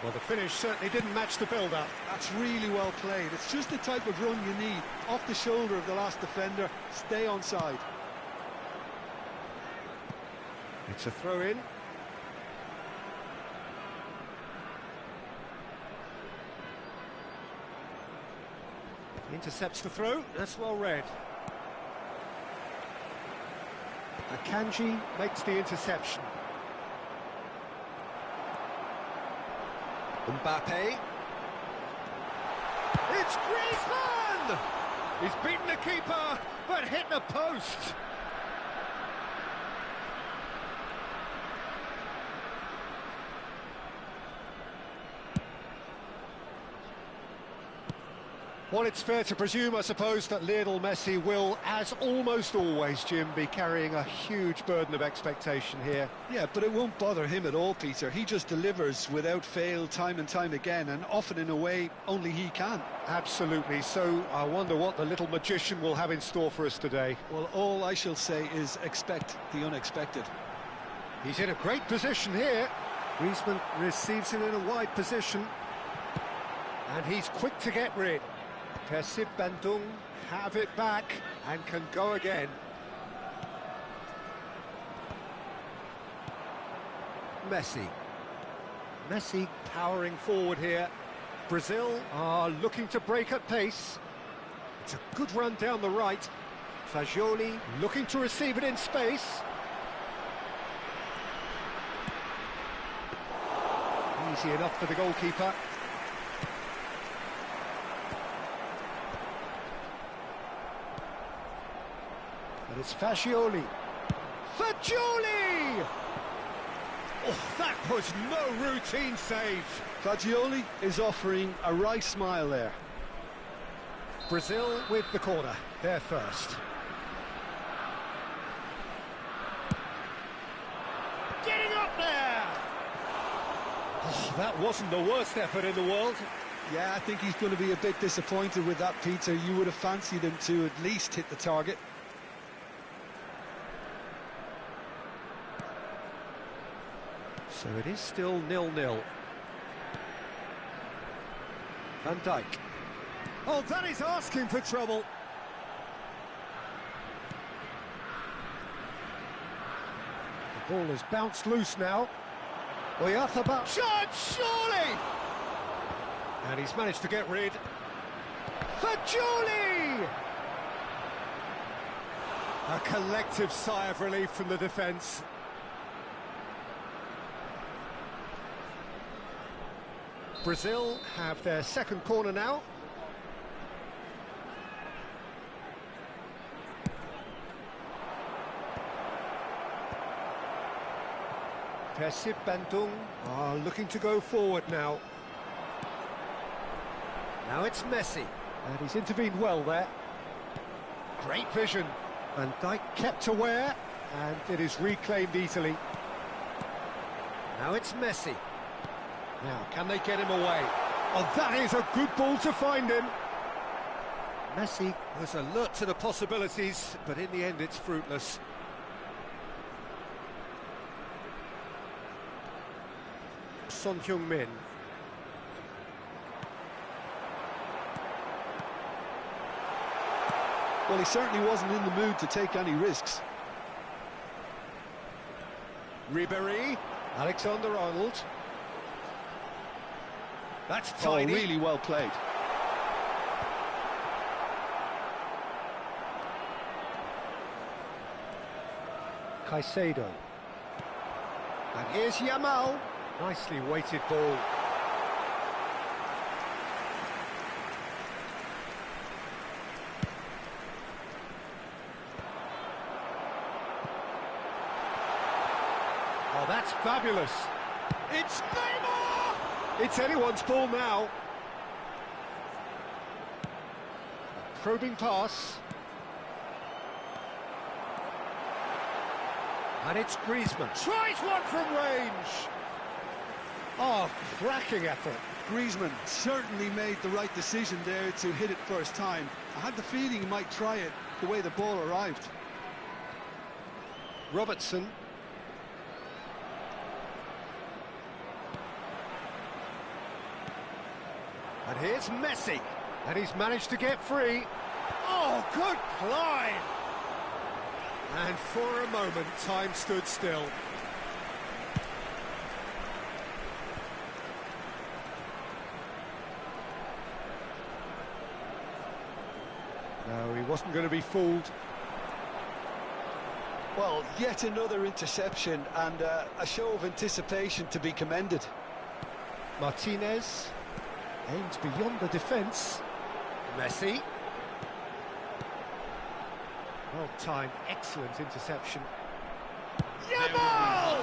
Well, the finish certainly didn't match the build-up. That's really well played. It's just the type of run you need. Off the shoulder of the last defender, stay onside. It's a throw-in. Intercepts the throw, that's well read. Akanji makes the interception. Mbappe. It's Griezmann! He's beaten the keeper, but hit the post. Well, it's fair to presume, I suppose, that Lionel Messi will, as almost always, Jim, be carrying a huge burden of expectation here. Yeah, but it won't bother him at all, Peter. He just delivers without fail time and time again, and often in a way only he can. Absolutely. So I wonder what the little magician will have in store for us today. Well, all I shall say is expect the unexpected. He's in a great position here. Griezmann receives it in a wide position. And he's quick to get rid. PERSIB Bandung have it back and can go again. Messi powering forward here. Brazil are looking to break at pace. It's a good run down the right. Fagioli looking to receive it in space. Easy enough for the goalkeeper. But it's Fagioli. Fagioli! Oh, that was no routine save. Fagioli is offering a wry smile there. Brazil with the corner, they're first. Getting up there! Oh, that wasn't the worst effort in the world. Yeah, I think he's going to be a bit disappointed with that, Peter. You would have fancied him to at least hit the target. So it is still 0-0. Van Dijk. Oh, that is asking for trouble. The ball has bounced loose now. Oyarzabal. Shot, surely! And he's managed to get rid. Fagioli! A collective sigh of relief from the defence. Brazil have their second corner now. PERSIB Bandung are looking to go forward now. Now it's Messi, and he's intervened well there. Great vision. Van Dijk kept aware, and it is reclaimed easily. Now it's Messi. Now, can they get him away? Oh, that is a good ball to find him. Messi was alert to the possibilities, but in the end it's fruitless. Son Heung-min. Well, he certainly wasn't in the mood to take any risks. Ribéry, Alexander-Arnold. That's tiny. Oh, really well played. Caicedo. And here's Yamal. Nicely weighted ball. Oh, that's fabulous. It's Neymar! It's anyone's ball now. Probing pass. And it's Griezmann. Tries one from range. Oh, cracking effort. Griezmann certainly made the right decision there to hit it first time. I had the feeling he might try it the way the ball arrived. Robertson. And here's Messi. And he's managed to get free. Oh, good climb! And for a moment, time stood still. No, he wasn't going to be fooled. Well, yet another interception and a show of anticipation to be commended. Martinez aims beyond the defence. Messi. Well-timed, excellent interception. Yamal!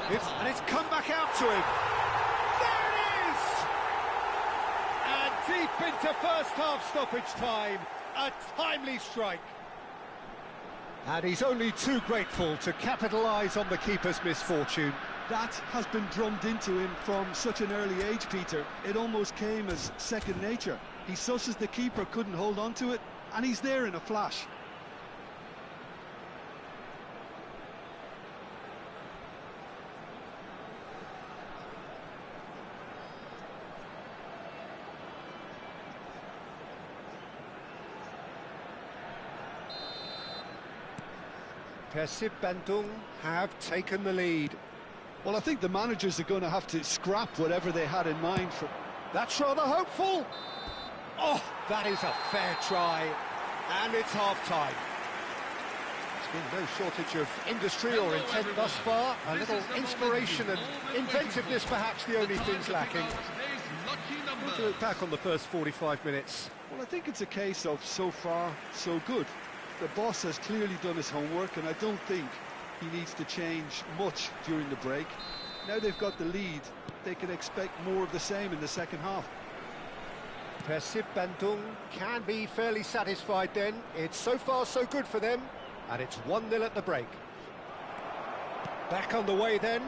And it's come back out to him. There it is! And deep into first half stoppage time. A timely strike. And he's only too grateful to capitalise on the keeper's misfortune. That has been drummed into him from such an early age, Peter. It almost came as second nature. He susses the keeper couldn't hold on to it, and he's there in a flash. PERSIB Bandung have taken the lead. Well, I think the managers are going to have to scrap whatever they had in mind for... That's rather hopeful. Oh, that is a fair try. And it's half-time. There's been no shortage of industry or intent thus far. A little inspiration and inventiveness perhaps the only things lacking. What do you look back on the first 45 minutes? Well, I think it's a case of so far, so good. The boss has clearly done his homework, and I don't think he needs to change much during the break. Now they've got the lead, they can expect more of the same in the second half. PERSIB Bandung can be fairly satisfied then. It's so far so good for them, and it's 1-0 at the break. Back on the way then.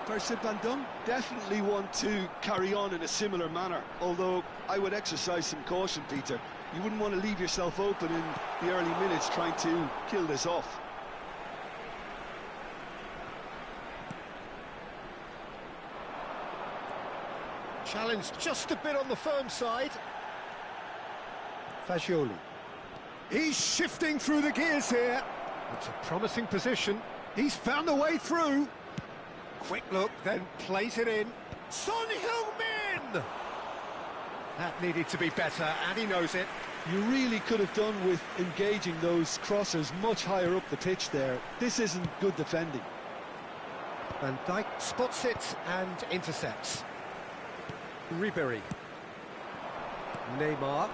PERSIB Bandung definitely want to carry on in a similar manner, although I would exercise some caution, Peter. You wouldn't want to leave yourself open in the early minutes trying to kill this off. Challenge just a bit on the firm side. Fagioli. He's shifting through the gears here. It's a promising position. He's found a way through. Quick look, then plays it in. Son Heung-min! That needed to be better, and he knows it. You really could have done with engaging those crossers much higher up the pitch there. This isn't good defending. Van Dijk spots it and intercepts. Ribéry. Neymar.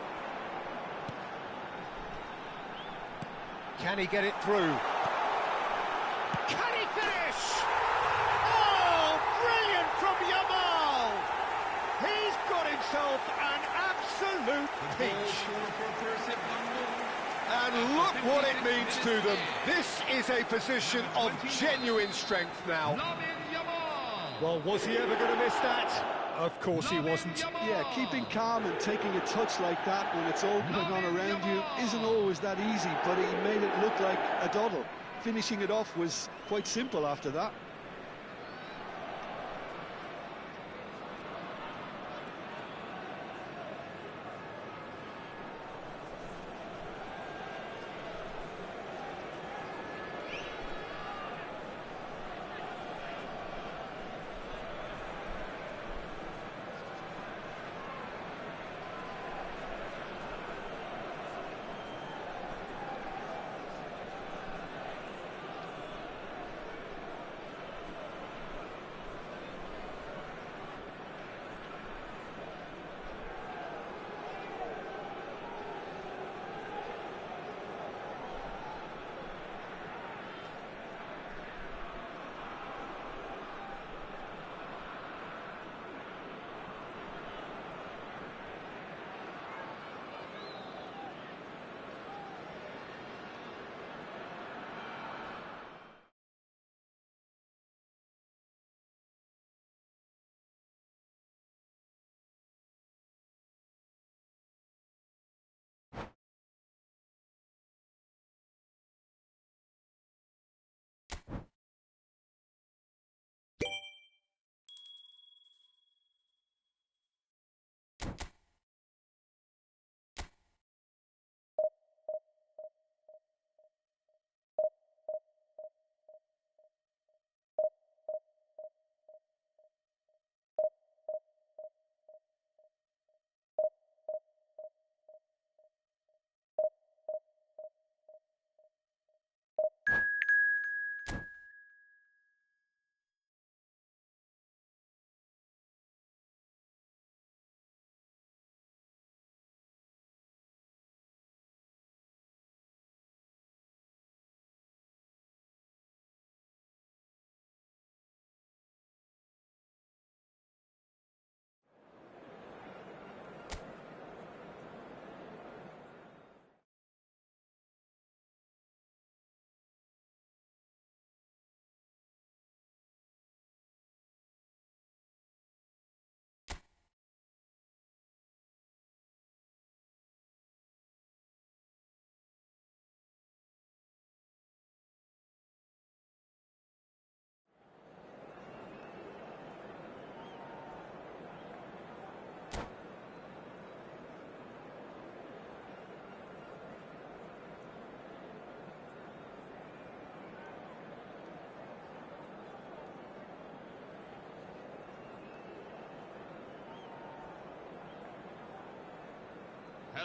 Can he get it through? Can he finish? Oh, brilliant from Yamal! He's got himself an absolute peach. And look what it means to them. This is a position of genuine strength now. Well, was he ever going to miss that? Of course he wasn't. Yeah, keeping calm and taking a touch like that when it's all going on around you isn't always that easy, but he made it look like a doddle. Finishing it off was quite simple after that.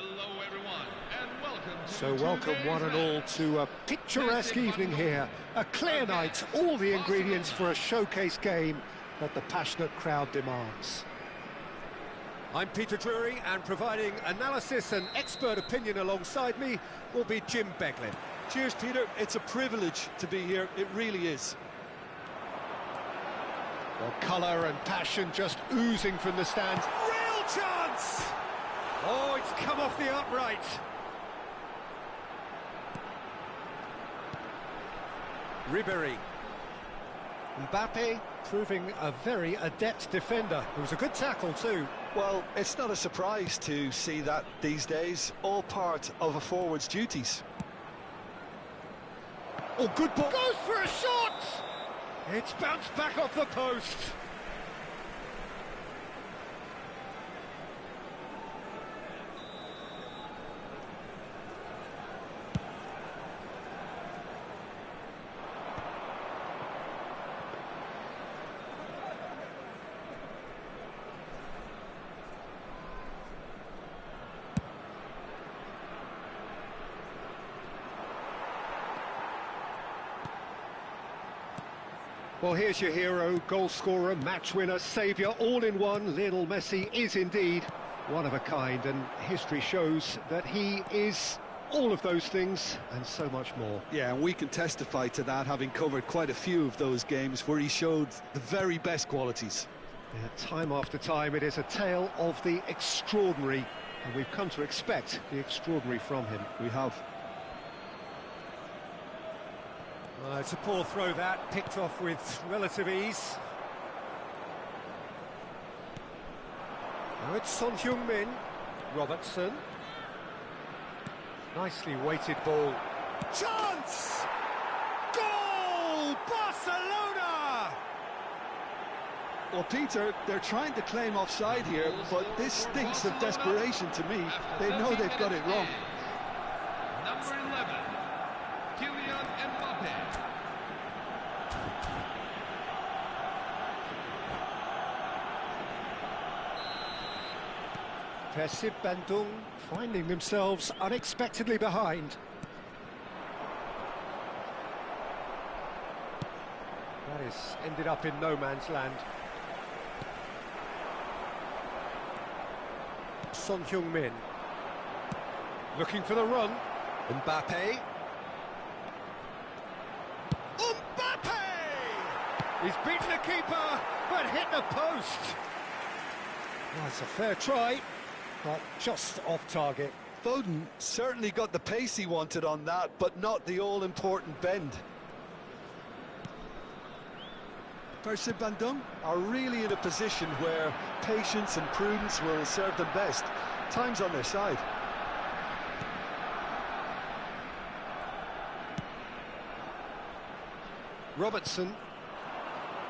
Hello everyone, and welcome to So welcome today's one and all match. to a picturesque evening here. A clear night, all the ingredients for a showcase game that the passionate crowd demands. I'm Peter Drury, and providing analysis and expert opinion alongside me will be Jim Beglin. Cheers, Peter. It's a privilege to be here. It really is. Well, colour and passion just oozing from the stands. Real chance! Oh, it's come off the upright. Ribéry. Mbappe proving a very adept defender. It was a good tackle too. Well, it's not a surprise to see that these days, all part of a forward's duties. Oh, good ball. Goes for a shot! It's bounced back off the post. Well, here's your hero, goal scorer, match winner, saviour, all in one. Lionel Messi is indeed one of a kind, and history shows that he is all of those things and so much more. Yeah, and we can testify to that, having covered quite a few of those games where he showed the very best qualities. Yeah, time after time, it is a tale of the extraordinary, and we've come to expect the extraordinary from him. We have. It's a poor throw that, picked off with relative ease. Now it's Son Heung-min, Robertson. Nicely weighted ball. Chance! Goal! Barcelona! Well, Peter, they're trying to claim offside here, but this stinks of desperation to me. They know they've got it wrong. Number 11, Kylian Mbappe. PERSIB Bandung finding themselves unexpectedly behind. That is ended up in no man's land. Son Heung-min looking for the run. Mbappe. Mbappe! He's beaten the keeper, but hit the post. Well, it's a fair try, but just off target. Foden certainly got the pace he wanted on that, but not the all-important bend. PERSIB Bandung are really in a position where patience and prudence will serve them best. Time's on their side. Robertson.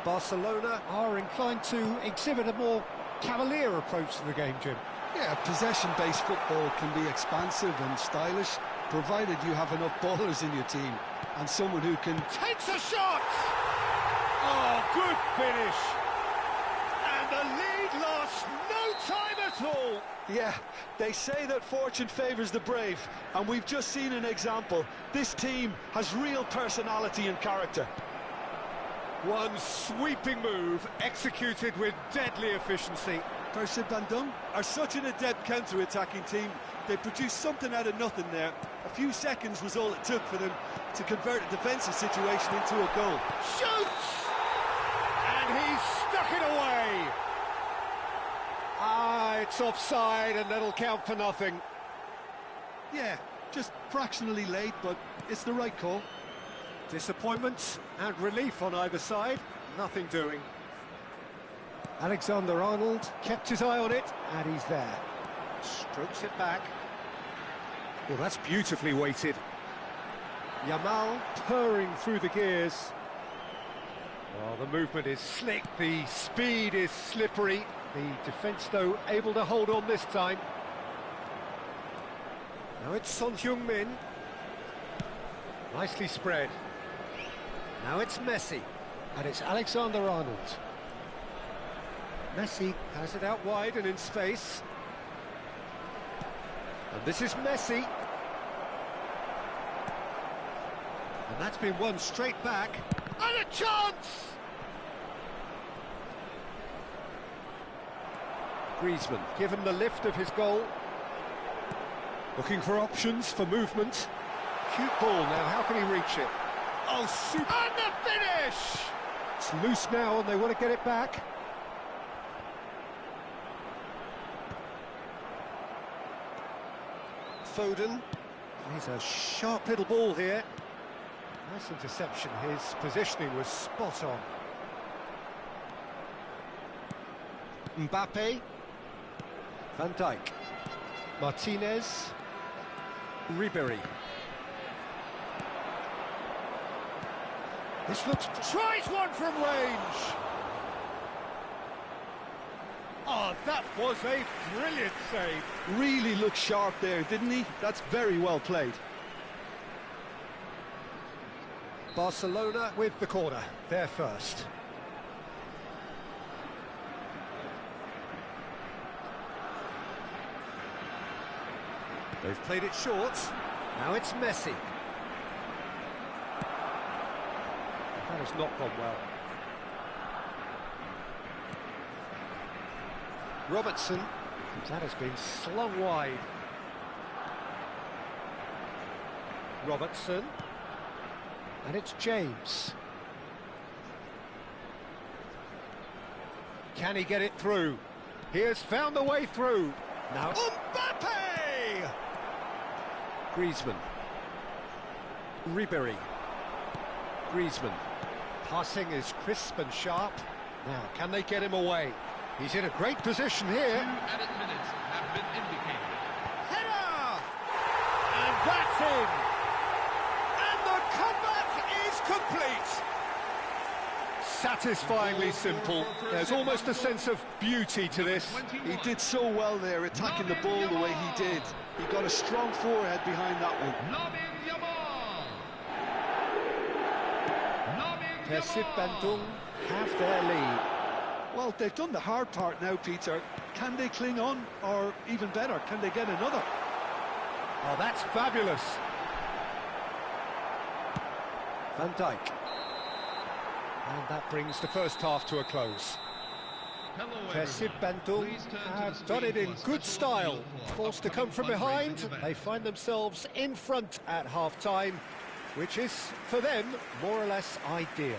Barcelona are inclined to exhibit a more cavalier approach to the game, Jim. Yeah, possession-based football can be expansive and stylish, provided you have enough ballers in your team and someone who can... Takes a shot! Oh, good finish! And the lead lost no time at all! Yeah, they say that fortune favours the brave, and we've just seen an example. This team has real personality and character. One sweeping move, executed with deadly efficiency. PERSIB Bandung are such an adept counter-attacking team. They produced something out of nothing there. A few seconds was all it took for them to convert a defensive situation into a goal. Shoots! And he's stuck it away! Ah, it's offside, and that'll count for nothing. Yeah, just fractionally late, but it's the right call. Disappointment and relief on either side, nothing doing. Alexander-Arnold kept his eye on it, and he's there. Strokes it back. Well, that's beautifully weighted. Yamal purring through the gears. Oh, the movement is slick, the speed is slippery. The defence, though, able to hold on this time. Now it's Son Heung-min. Nicely spread. Now it's Messi, and it's Alexander-Arnold. Messi has it out wide and in space. And this is Messi. And that's been won straight back. And a chance! Griezmann, given the lift of his goal. Looking for options for movement. Cute ball now, how can he reach it? Oh, super! And the finish! It's loose now and they want to get it back. Foden. He's a sharp little ball here. Nice interception, his positioning was spot on. Mbappe. Van Dijk. Martinez. Ribery. This looks... Tries one from range! Oh, that was a brilliant save. Really looked sharp there, didn't he? That's very well played. Barcelona with the corner, they're first. They've played it short. Now it's Messi. That has not gone well. Robertson. That has been slung wide. Robertson. And it's James. Can he get it through? He has found the way through. Now Mbappe! Griezmann. Ribery. Griezmann. Passing is crisp and sharp. Now, can they get him away? He's in a great position here. 2 added minutes have been indicated. Header! And that's in! And the comeback is complete! Satisfyingly simple. There's almost a sense of beauty to this. He did so well there, attacking the ball the way he did. He got a strong forehead behind that one. PERSIB Bandung have their lead. Well, they've done the hard part now, Peter. Can they cling on, or even better, can they get another? Oh, that's fabulous. Van Dijk. And that brings the first half to a close. PERSIB Bandung have done it in good style. Forced to come from behind, they find themselves in front at half-time, which is, for them, more or less ideal.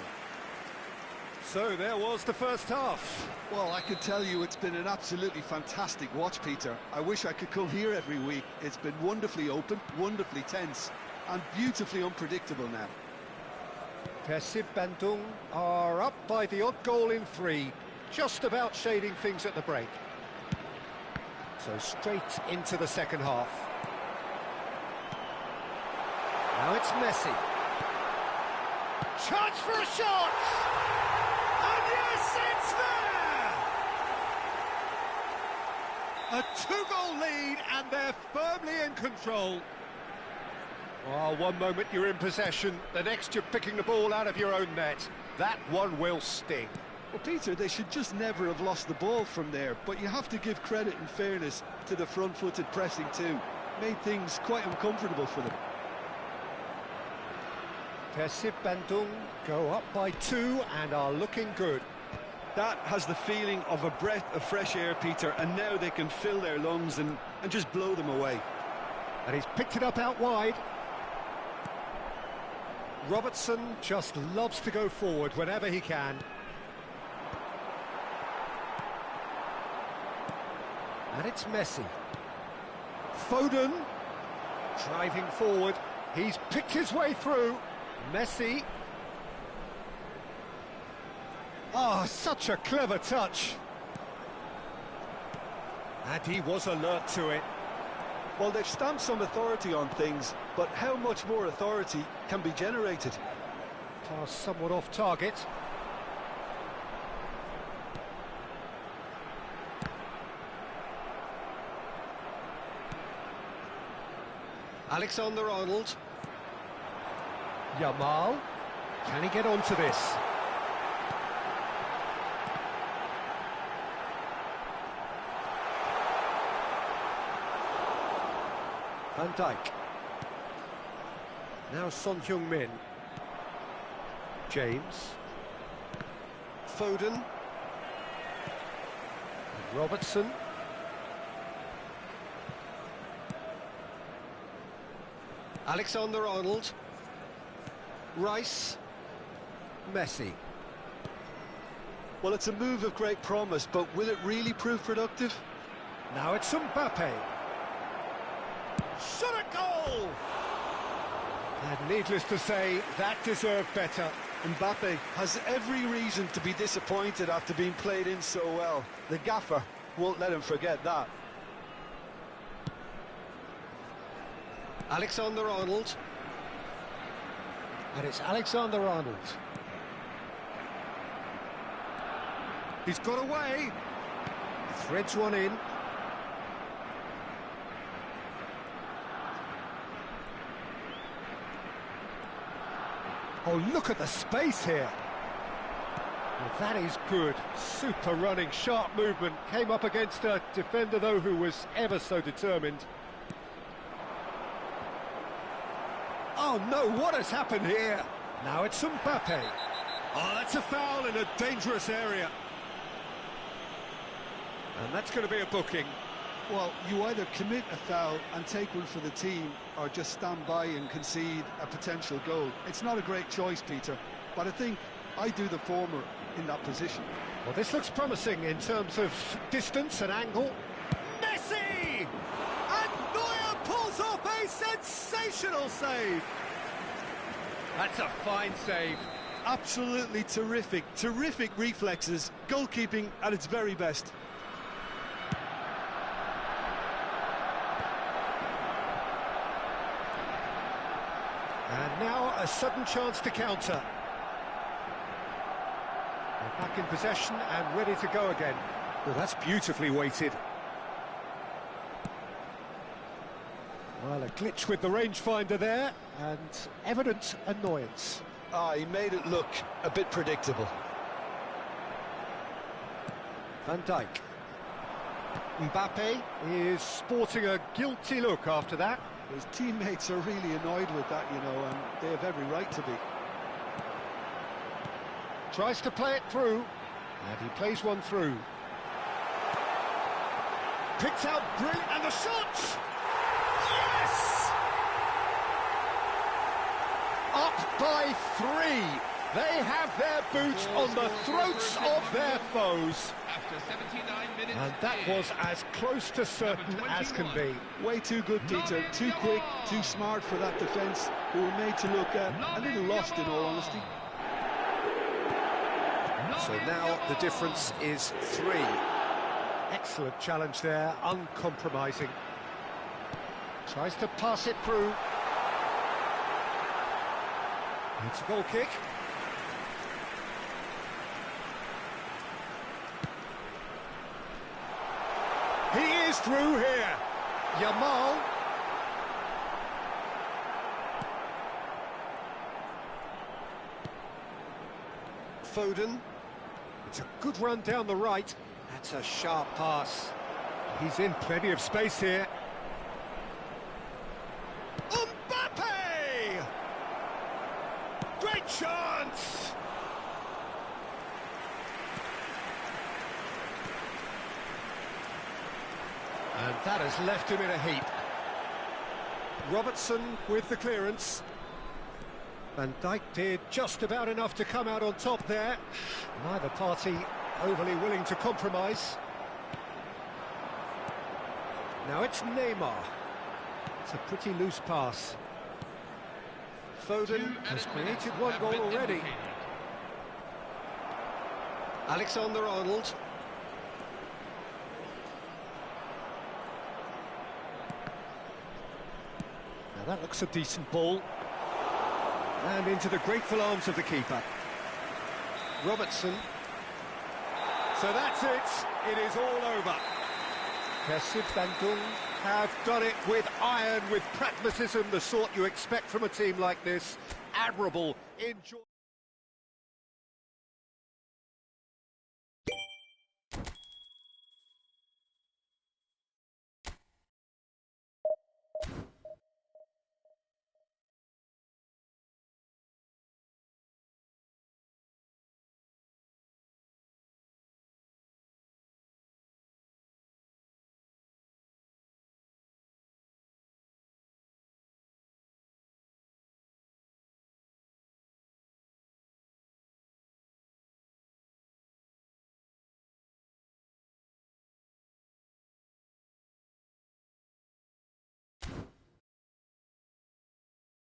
So there was the first half. Well, I can tell you it's been an absolutely fantastic watch, Peter. I wish I could come here every week. It's been wonderfully open, wonderfully tense, and beautifully unpredictable now. PERSIB Bandung are up by the odd goal in 3, just about shading things at the break. So straight into the second half. Now it's Messi. Chance for a shot! And yes, it's there! A 2-goal lead, and they're firmly in control. Well, one moment you're in possession, the next you're picking the ball out of your own net. That one will sting. Well, Peter, they should just never have lost the ball from there, but you have to give credit and fairness to the front-footed pressing too. Made things quite uncomfortable for them. PERSIB Bandung go up by 2 and are looking good. That has the feeling of a breath of fresh air, Peter, and now they can fill their lungs and just blow them away. And he's picked it up out wide. Robertson just loves to go forward whenever he can. And it's Messi. Foden driving forward. He's picked his way through. Messi. Ah, such a clever touch. And he was alert to it. Well, they've stamped some authority on things, but how much more authority can be generated? Pass somewhat off target. Alexander-Arnold. Yamal. Can he get onto this? Van Dijk. Now Son Heung-min. James. Foden. And Robertson. Alexander-Arnold. Rice. Messi. Well, it's a move of great promise, but will it really prove productive? Now it's Mbappe. Shot a goal! And needless to say, that deserved better. Mbappe has every reason to be disappointed after being played in so well. The gaffer won't let him forget that. Alexander-Arnold. And it's Alexander-Arnold. He's got away. Threads one in. Oh, look at the space here. Well, that is good. Super running, sharp movement. Came up against a defender, though, who was ever so determined. Oh, no, what has happened here? Now it's Mbappe. Oh, that's a foul in a dangerous area. And that's going to be a booking. Well, you either commit a foul and take one for the team, or just stand by and concede a potential goal. It's not a great choice, Peter, but I think I do the former in that position. Well, this looks promising in terms of distance and angle. Messi! And Neuer pulls off a sensational save. That's a fine save. Absolutely terrific, terrific reflexes. Goalkeeping at its very best. And now a sudden chance to counter. They're back in possession and ready to go again. Well, that's beautifully weighted. Well, a glitch with the rangefinder there, and evident annoyance. He made it look a bit predictable. Van Dijk. Mbappe is sporting a guilty look after that. His teammates are really annoyed with that, you know, and they have every right to be. Tries to play it through, and he plays one through. Picks out brilliant, and the shot! Yes! Up by 3. They have their boots on the throats of their foes. After 79 minutes, And that was as close to certain as can be. Way too good, Peter. Too quick, too smart for that defence, who were made to look a little lost, in all honesty. So now the difference is 3. Excellent challenge there, uncompromising. Tries to pass it through. It's a goal kick. He is through here. Yamal. Foden. It's a good run down the right. That's a sharp pass. He's in plenty of space here. Mbappe! Great chance! And that has left him in a heap. Robertson with the clearance. Van Dijk did just about enough to come out on top there. Neither party overly willing to compromise. Now it's Neymar. It's a pretty loose pass. Foden has created one goal already. Alexander-Arnold. Now that looks a decent ball. And into the grateful arms of the keeper. Robertson. So that's it. It is all over. PERSIB Bandung have done it with iron, with pragmatism, the sort you expect from a team like this. Admirable. Enjoy.